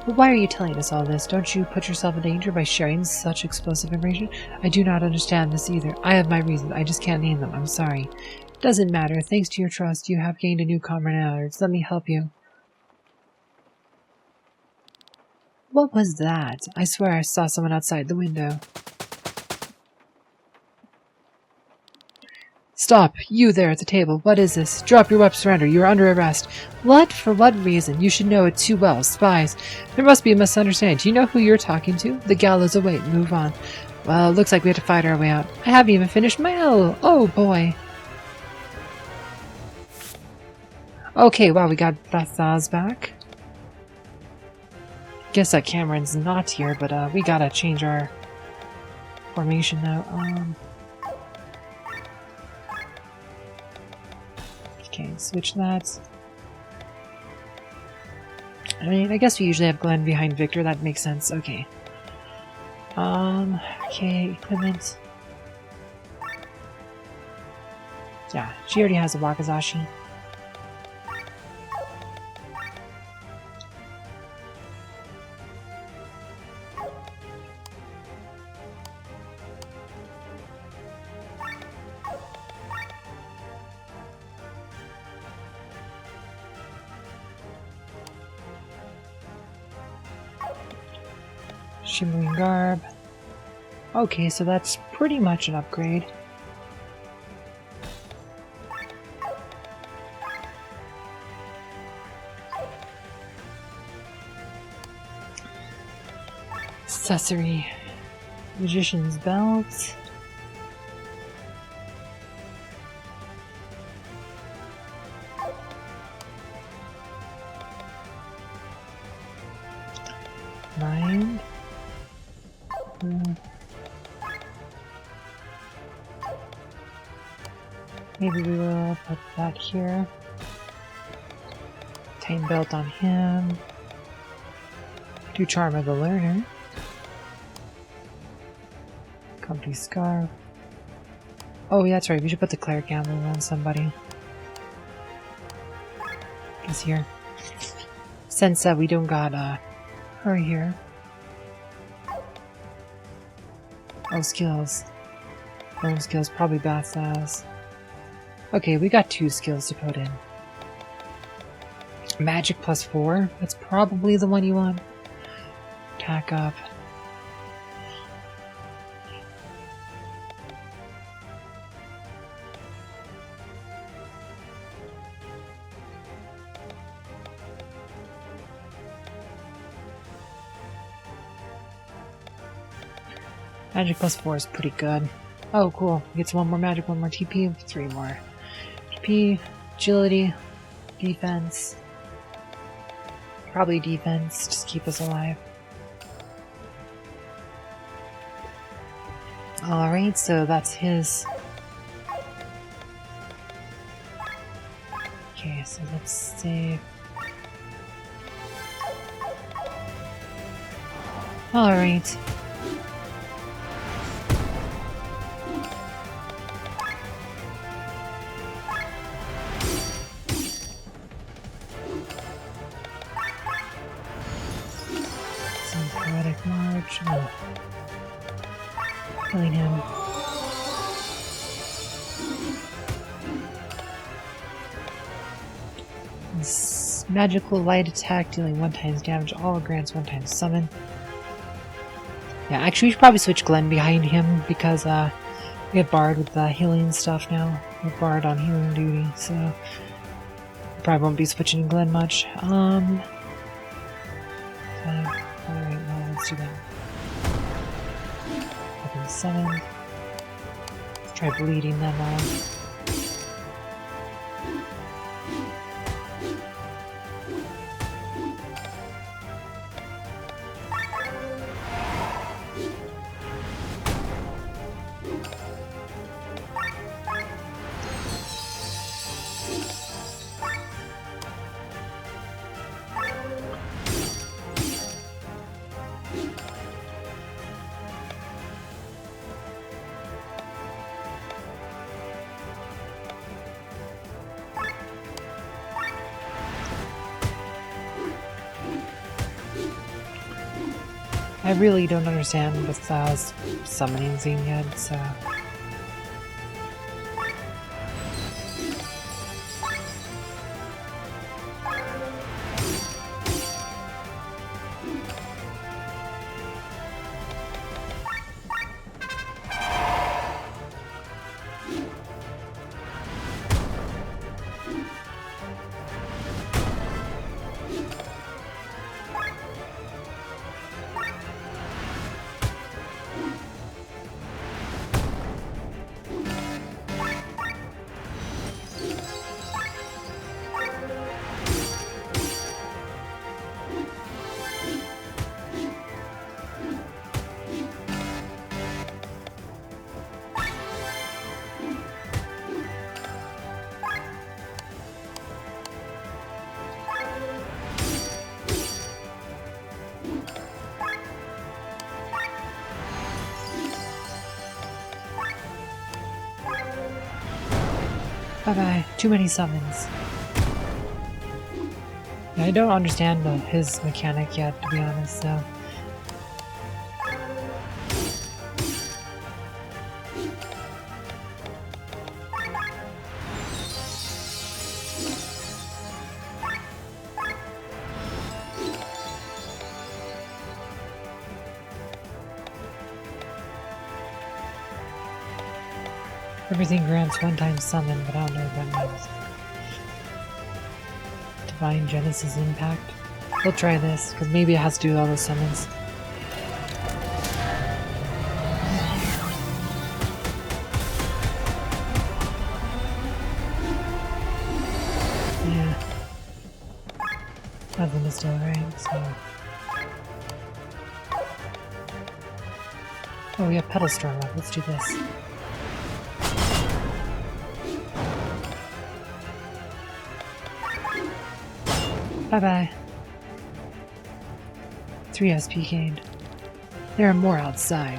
But why are you telling us all this? Don't you put yourself in danger by sharing such explosive information? I do not understand this either. I have my reasons. I just can't name them. I'm sorry. Doesn't matter. Thanks to your trust, you have gained a new comrade. Let me help you. What was that? I swear I saw someone outside the window. Stop! You there at the table. What is this? Drop your weapon, surrender. You are under arrest. What? For what reason? You should know it too well. Spies. There must be a misunderstanding. Do you know who you're talking to? The gallows await. Move on. Well, it looks like we have to fight our way out. I haven't even finished my L. Oh, boy. Okay, wow, we got Bathaz back. Guess that Cameron's not here, but we gotta change our formation now. Okay, switch that. I mean, I guess we usually have Glenn behind Victor. That makes sense. Okay. Okay, equipment. Yeah, she already has a Wakizashi. Shimmering Garb. Okay, so that's pretty much an upgrade. Accessory. Magician's Belt. Mind. Maybe we will put that here. Time Belt on him. Do Charm of the Learner. Comfy Scarf. Oh, yeah, that's right. We should put the Cleric Amulet on somebody. He's here. Since we don't got her here. Oh, skills. Bone skills, probably Bath's ass. Okay, we got 2 skills to put in. Magic +4. That's probably the one you want. Attack up. Magic +4 is pretty good. Oh, cool. Gets 1 more magic, 1 more TP, 3 more. TP, agility, defense. Probably defense, just keep us alive. Alright, so that's his. Okay, so let's save. Alright. March. Oh. Killing him. This magical light attack dealing 1x damage, all grants 1x summon. Yeah, actually we should probably switch Glenn behind him because we have Bard with the healing stuff now. We have Bard on healing duty, so probably won't be switching Glenn much. Alright, well, let's do that. Open 7. Let's try bleeding them off. I really don't understand with summoning Zine yet, so... Bye-bye. Too many summons. Yeah, I don't understand his mechanic yet, to be honest, so... Everything grants one-time summon, but I don't know what that means. Divine Genesis Impact. We'll try this, because maybe it has to do with all those summons. Yeah. Nothing is still right, so... Oh, we have Petal Storm up. Let's do this. Bye-bye. 3 SP gained. There are more outside.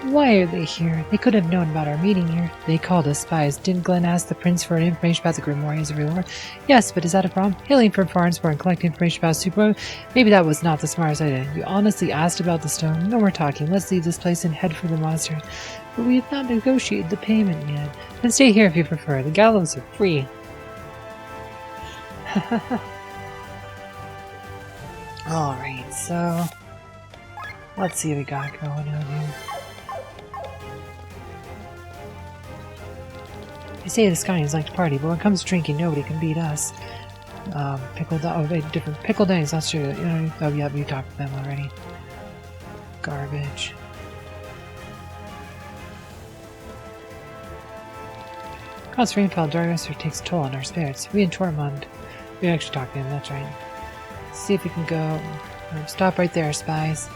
Why are they here? They could have known about our meeting here. They called us spies. Didn't Glenn ask the prince for information about the Grimoire as a reward? Yes, but is that a problem? Hailing from Farnsworth and collecting information about Super... Maybe that was not the smartest idea. You honestly asked about the stone? No, we're talking. Let's leave this place and head for the monster. But we have not negotiated the payment yet. Then stay here if you prefer. The gallows are free. Alright, so... Let's see what we got going on here. They say the Skyans like to party, but when it comes to drinking, nobody can beat us. Pickled... Oh, different... Pickled Dangs, that's true. Oh, yeah, we talked to them already. Garbage. Constant rainfall darkness takes a toll on our spirits. We and Tormund. We actually talked to him, that's right. Let's see if we can go... Stop right there, spies.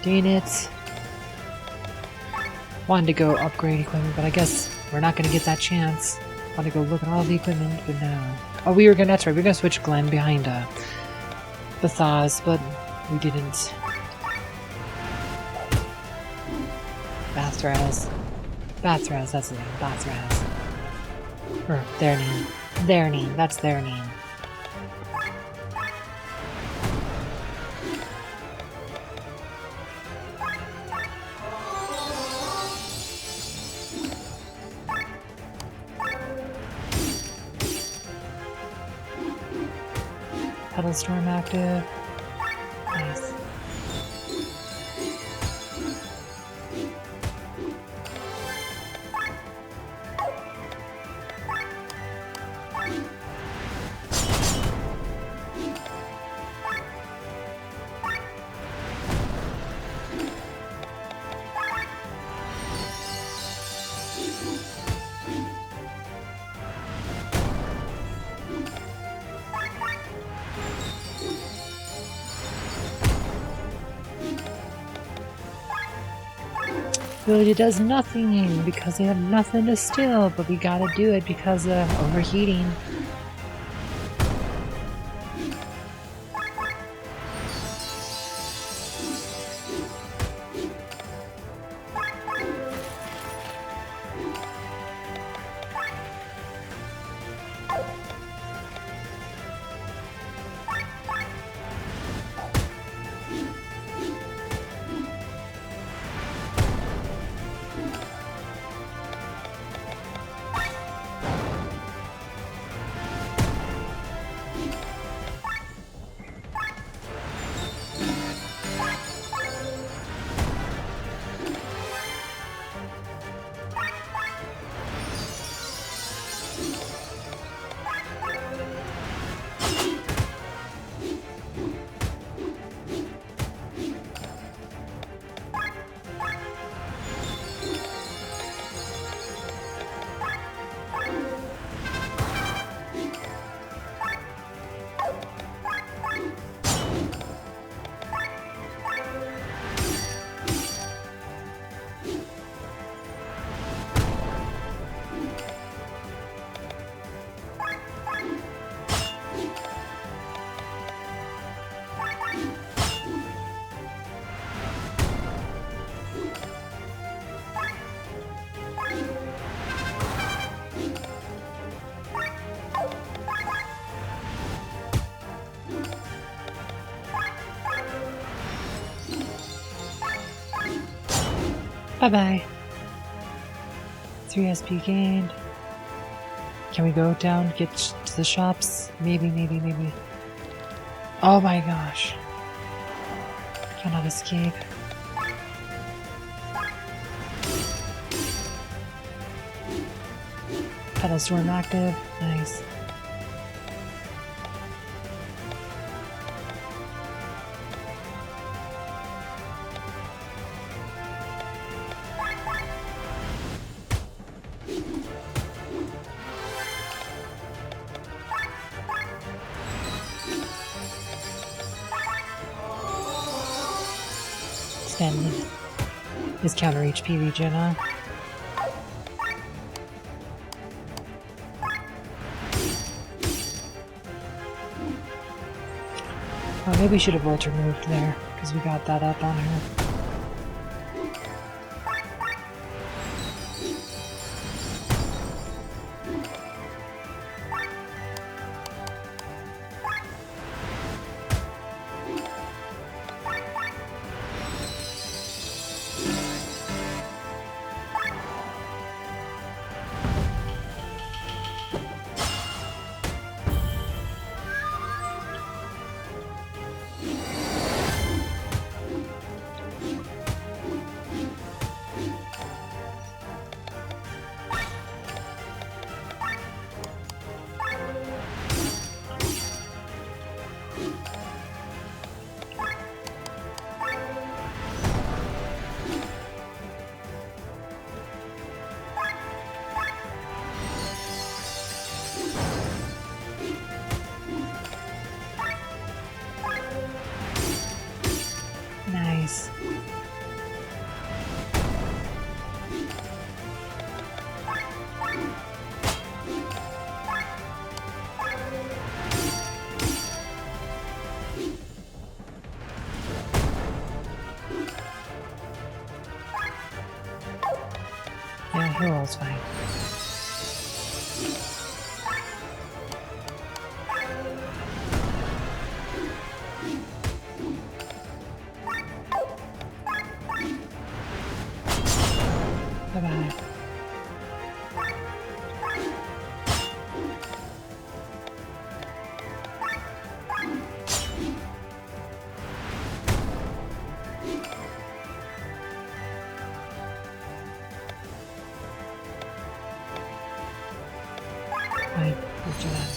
Dang it. Wanted to go upgrade equipment, but I guess we're not going to get that chance. Want to go look at all the equipment, but no. Oh, we were going to... That's right, we were going to switch Glenn behind Bathaz, but we didn't. Bathraz. Bathraz, that's the name. Bathraz. Or their name. Their name. That's their name. Petal Storm active. Nice. Ability does nothing because they have nothing to steal, but we gotta do it because of overheating. Bye-bye. 3 SP gained. Can we go down, get to the shops? Maybe. Oh my gosh. Cannot escape. Pedal Storm active. Nice. Extend his counter HP regen on. Oh, maybe we should have ultra moved there, because we got that up on her. Nice. Yeah, hero's fine. Bye-bye. Fine, let's do that.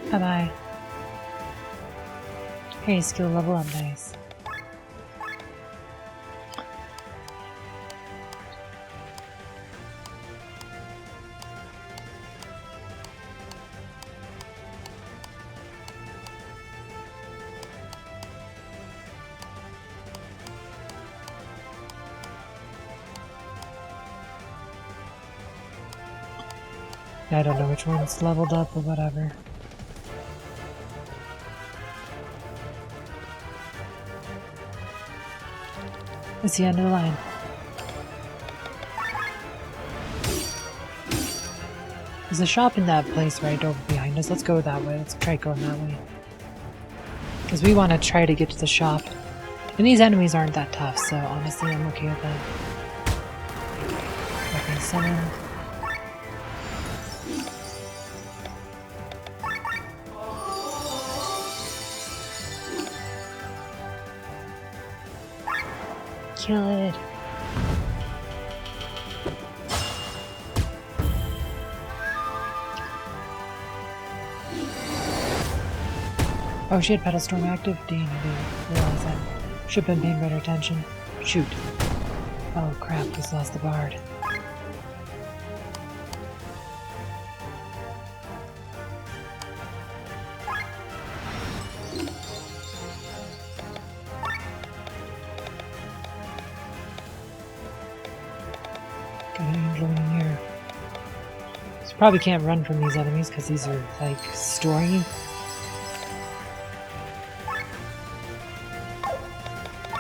Bye-bye. Hey, skill level up, nice. I don't know which one's leveled up or whatever. It's the end of the line. There's a shop in that place right over behind us. Let's go that way. Let's try going that way. Because we want to try to get to the shop. And these enemies aren't that tough, so honestly I'm okay with that. Weapon 7. Kill it. Oh, she had Pedal Storm active? Dang, I didn't realize that. Should have been paying better attention. Shoot. Oh crap, just lost the bard. Got an angel in here. So probably can't run from these enemies because these are like storing you.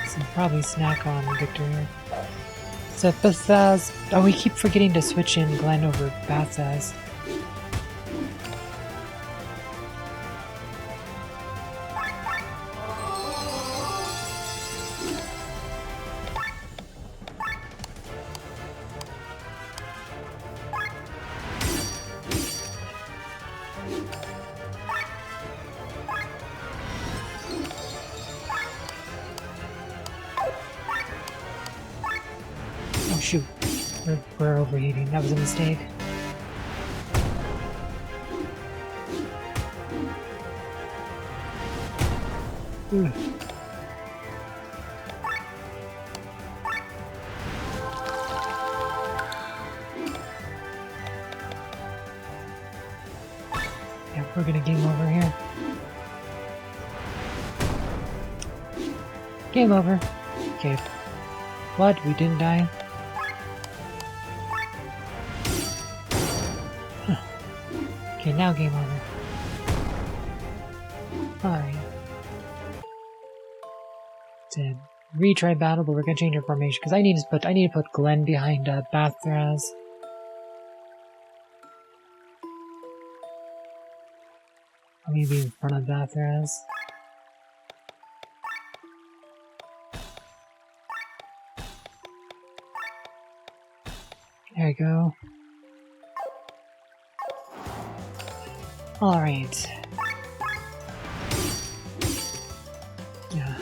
So probably snack on Victor here. So Bathaz. Oh, we keep forgetting to switch in Glenn over Bathaz. We're overheating. That was a mistake. Ooh. Yeah, we're gonna game over here. Game over. Okay. What? We didn't die? Huh. Okay, now game over. Alright. Retry battle, but we're gonna change our formation because I need to put Glenn behind Bathraz. Or maybe in front of Bathraz. There we go. Alright. Yeah.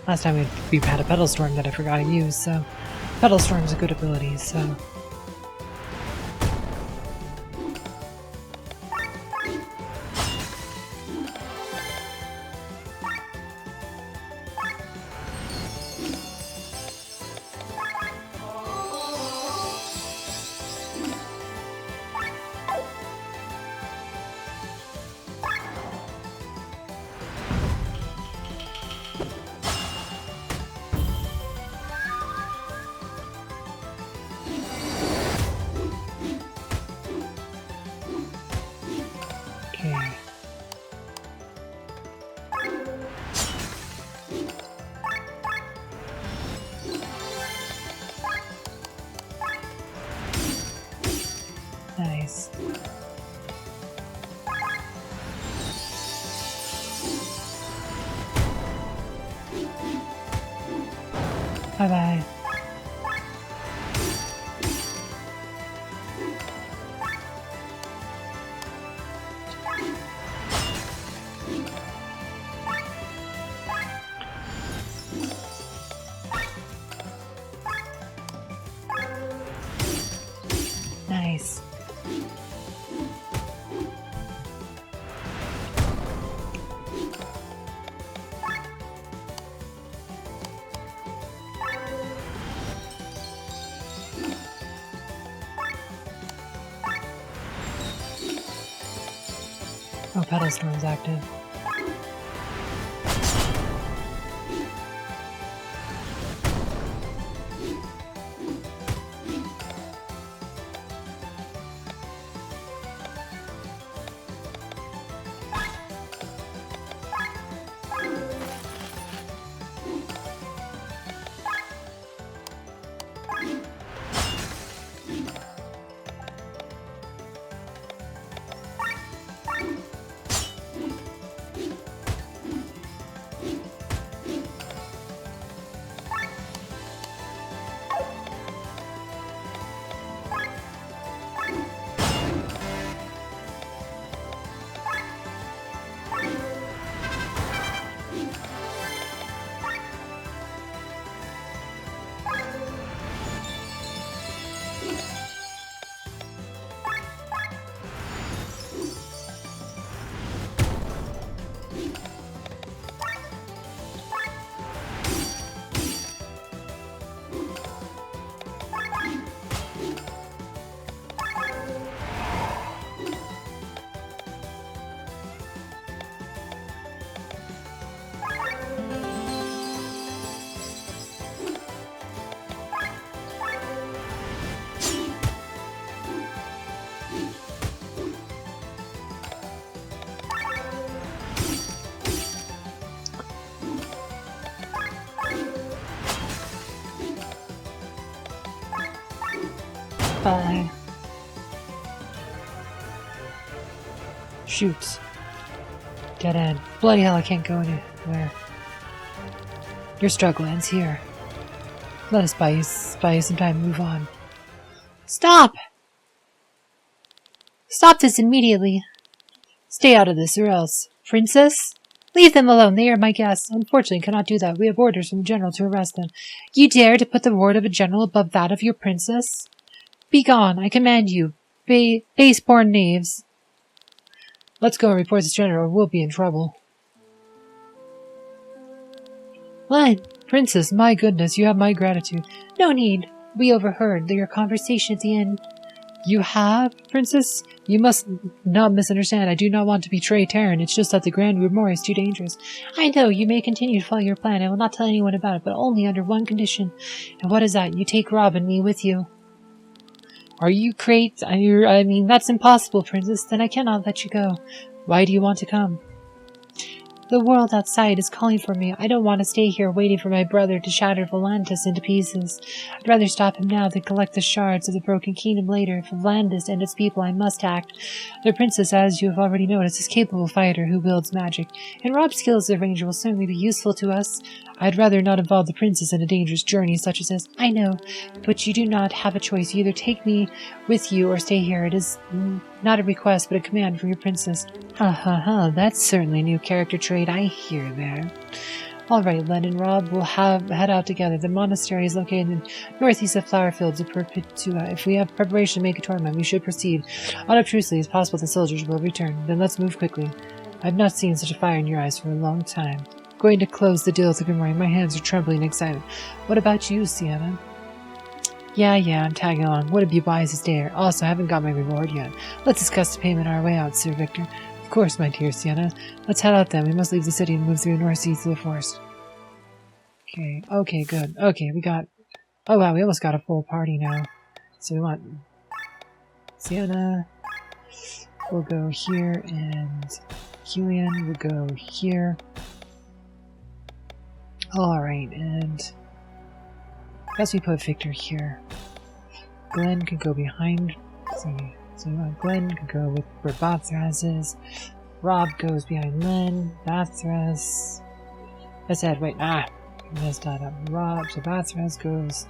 Last time we had a Petal Storm that I forgot to use, so Petal Storm's a good ability, so... Nice. Bye-bye. Nice. Oh, Petal Storm's active. Bye. Shoot. Dead end. Bloody hell, I can't go anywhere. Your struggle ends here. Let us buy you some time to move on. Stop! Stop this immediately. Stay out of this or else. Princess? Leave them alone. They are my guests. Unfortunately, cannot do that. We have orders from the general to arrest them. You dare to put the word of a general above that of your princess? Be gone, I command you, base-born knaves. Let's go and report this general, or we'll be in trouble. Lenne, Princess, my goodness, you have my gratitude. No need. We overheard your conversation at the inn. You have, Princess? You must not misunderstand. I do not want to betray Terran. It's just that the Grand Grimore is too dangerous. I know. You may continue to follow your plan. I will not tell anyone about it, but only under one condition. And what is that? You take Rob and me with you. Are you crazy? I mean, that's impossible, Princess. Then I cannot let you go. Why do you want to come? The world outside is calling for me. I don't want to stay here waiting for my brother to shatter Volantis into pieces. I'd rather stop him now than collect the shards of the Broken Kingdom later. For Volantis and its people, I must act. The princess, as you have already noticed, is a capable fighter who wields magic, and Rob's skills as a ranger will certainly be useful to us. I'd rather not involve the princess in a dangerous journey such as this. I know, but you do not have a choice. You either take me with you or stay here. It is not a request, but a command from your princess. Ha ha ha, that's certainly a new character trait I hear there. Alright, Lenne and Rob will head out together. The monastery is located in northeast of Flower Fields of Perpetua. If we have preparation to make a tournament, we should proceed. Unobtrusively as possible, the soldiers will return. Then let's move quickly. I've not seen such a fire in your eyes for a long time. Going to close the deal with the Grimoire. My hands are trembling and excited. What about you, Sienna? Yeah, I'm tagging along. Would it be wise to stay here? Also, I haven't got my reward yet. Let's discuss the payment on our way out, Sir Victor. Of course, my dear Sienna. Let's head out then. We must leave the city and move through the northeast of the forest. Okay, good. Okay, we got... Oh wow, we almost got a full party now. So we want... Sienna. We'll go here, and... Helion will go here. Alright, and... I guess we put Victor here. Glenn could go behind... So Glenn could go with where Bathras is. Rob goes behind Lenne. Bathras... I said, wait, messed that up. Rob, so Bathras goes...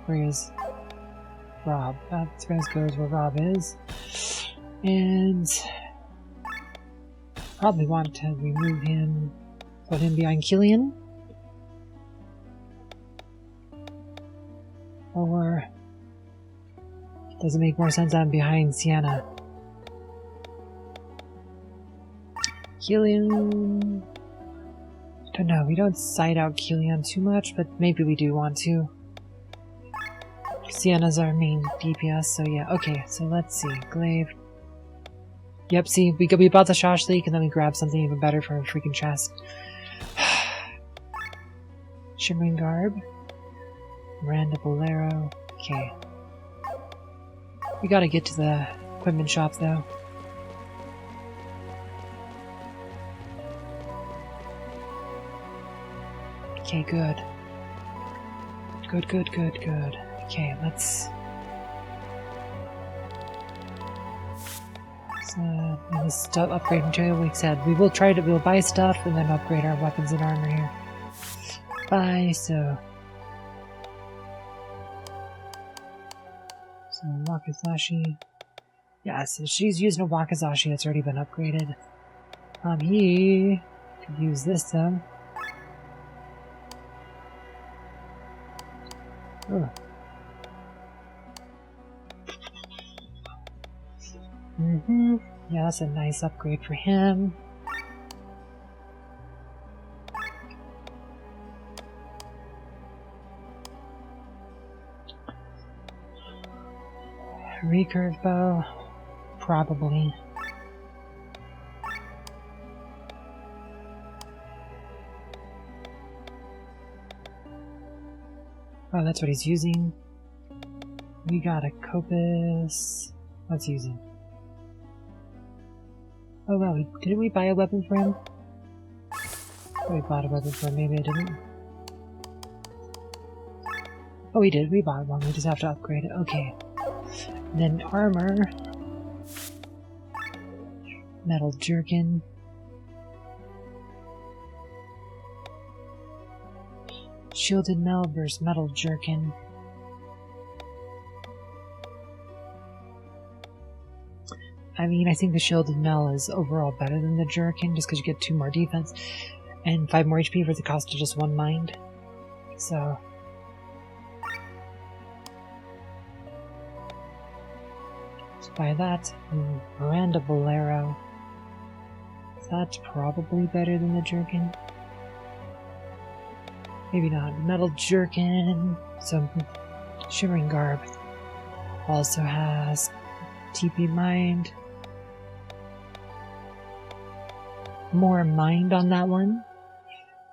Where is... Rob. Bathras goes where Rob is. And... Probably want to remove him... Put him behind Killian? Or... Does it make more sense that I'm behind Sienna? Killian... Don't know, we don't side out Killian too much, but maybe we do want to. Sienna's our main DPS, so yeah. Okay, so let's see. Glaive. Yep, see, we bought the Shosh Leak and then we grabbed something even better for a freaking chest. Shimmering Garb. Miranda Bolero. Okay. We gotta get to the equipment shop though. Okay, good. Good. Okay, let's upgrade material. Like I said, we'll buy stuff and then upgrade our weapons and armor here. Buy, so Wakizashi. Yeah, so she's using a Wakizashi that's already been upgraded. He could use this though. Oh. Yeah, that's a nice upgrade for him. Recurve bow? Probably. Oh, that's what he's using. We got a Copus. What's he using? Oh wow, didn't we buy a weapon for him? Oh, we bought a weapon for him, maybe I didn't. Oh, we did, we bought one, we just have to upgrade it. Okay. And then armor. Metal Jerkin. Shielded Mel versus Metal Jerkin. I mean, I think the Shielded Mel is overall better than the Jerkin, just because you get 2 more defense and 5 more HP for the cost of just 1 mind. So... So by that, Miranda Bolero. That's probably better than the Jerkin. Maybe not. Metal Jerkin. Some Shimmering Garb. Also has TP Mind. More Mind on that one.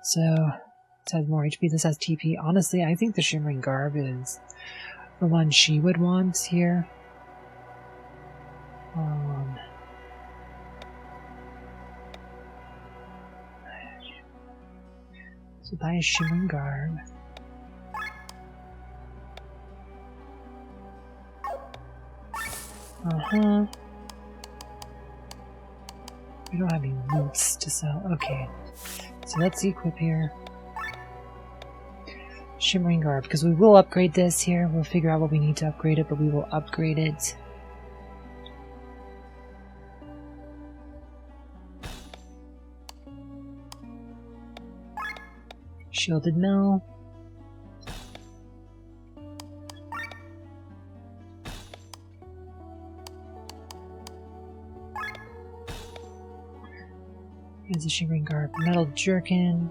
So, it has more HP. This has TP. Honestly, I think the Shimmering Garb is the one she would want here. So buy a Shimmering Garb. We don't have any loots to sell. Okay. So let's equip here. Shimmering Garb, because we will upgrade this here. We'll figure out what we need to upgrade it, but we will upgrade it. Shielded Mill. Here's a Shimmering Garb. Metal Jerkin.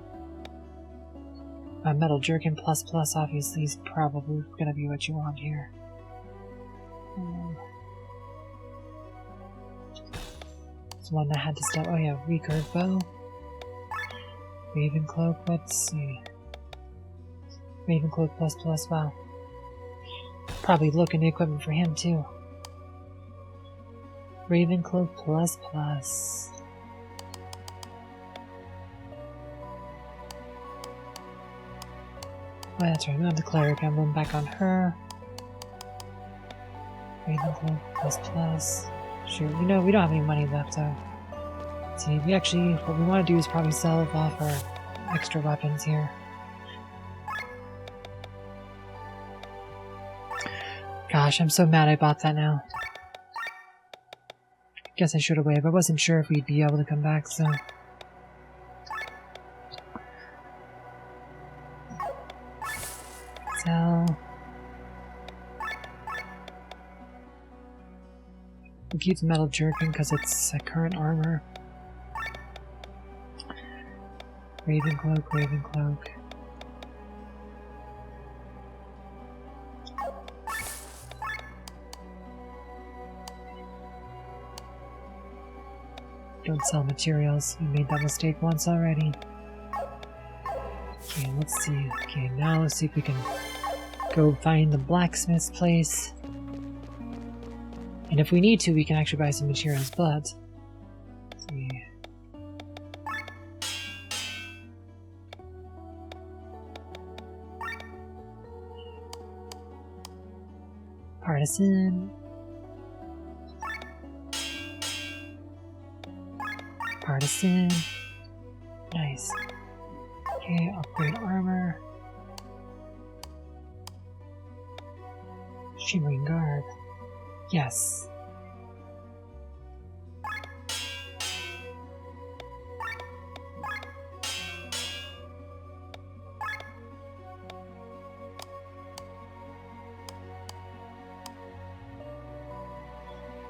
Metal Jerkin plus plus obviously is probably gonna be what you want here. It's one that had to stop. Oh yeah, recurve bow. Raven Cloak, let's see. Raven Cloak plus plus, wow. Probably looking at equipment for him too. Raven Cloak plus plus. Oh, that's right, we have the Cleric Emblem back on her. Raven Cloak plus plus. Sure, you know, we don't have any money left though. See, we actually, what we want to do is probably sell off our extra weapons here. Gosh, I'm so mad I bought that now. Guess I should have waited, but I wasn't sure if we'd be able to come back, so... Sell... We'll keep the Metal Jerkin because it's a current armor. Raven Cloak, Raven Cloak. Don't sell materials. We made that mistake once already. Okay, let's see. Okay, now let's see if we can go find the blacksmith's place. And if we need to, we can actually buy some materials, but... Let's see. Partisan. Partisan. Nice. Okay, upgrade armor. Shimmering Garb. Yes.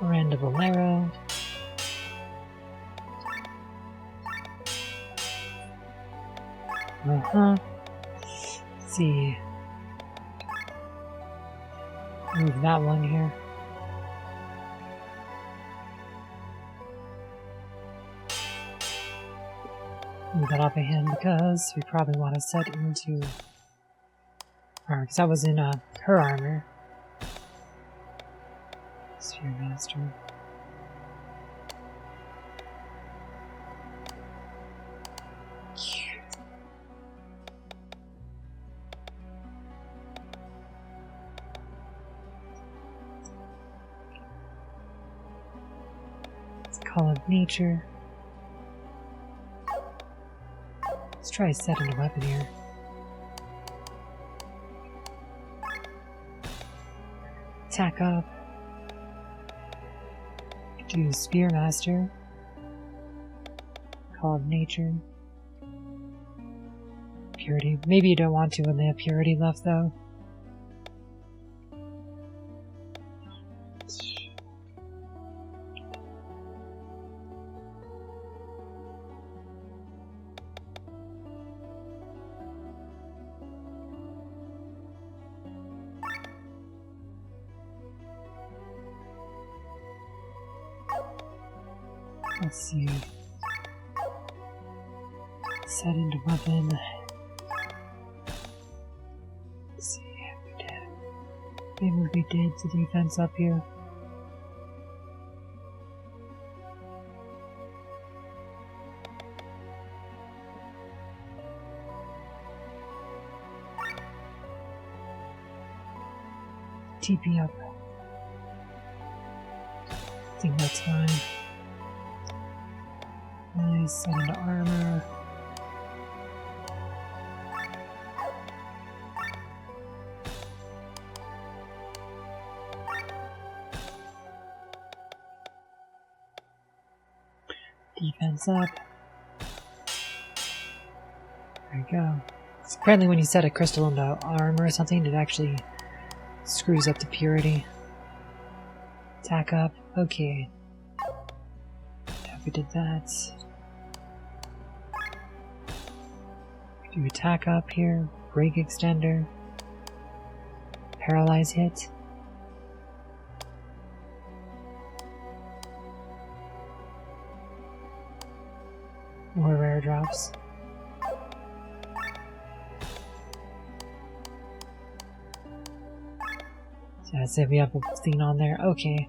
Miranda Bolero. Let's see. Move that one here. Move that off of him because we probably want to set into armor, because that was in her armor. Sphere Master. Call of Nature. Let's try setting a weapon here. Attack up. Do Spearmaster. Call of Nature. Purity. Maybe you don't want to when they have Purity left though. Let's see. Set into weapon. Let's see if we did. Maybe we did the defense up here. TP up. I think that's fine. Nice, set into armor. Defense up. There you go. So apparently when you set a crystal into armor or something, it actually screws up the purity. Attack up. Okay. Yeah, we did that. Do attack up here. Break extender. Paralyze hit. More rare drops. So I said we have a thing on there. Okay.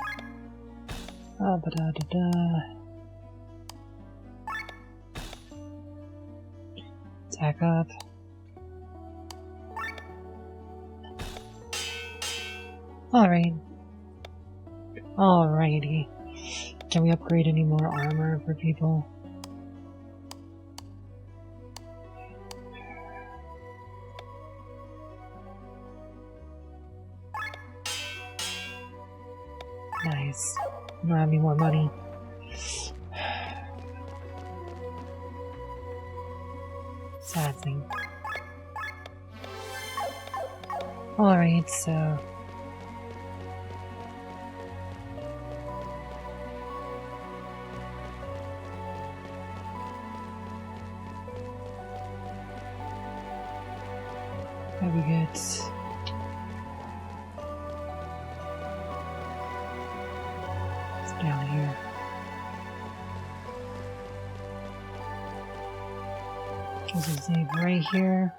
Attack up. Alright. Alrighty. Can we upgrade any more armor for people? Nice. I don't have any more money. Sad thing. Alright, so... how we get... down here. Because it's right here.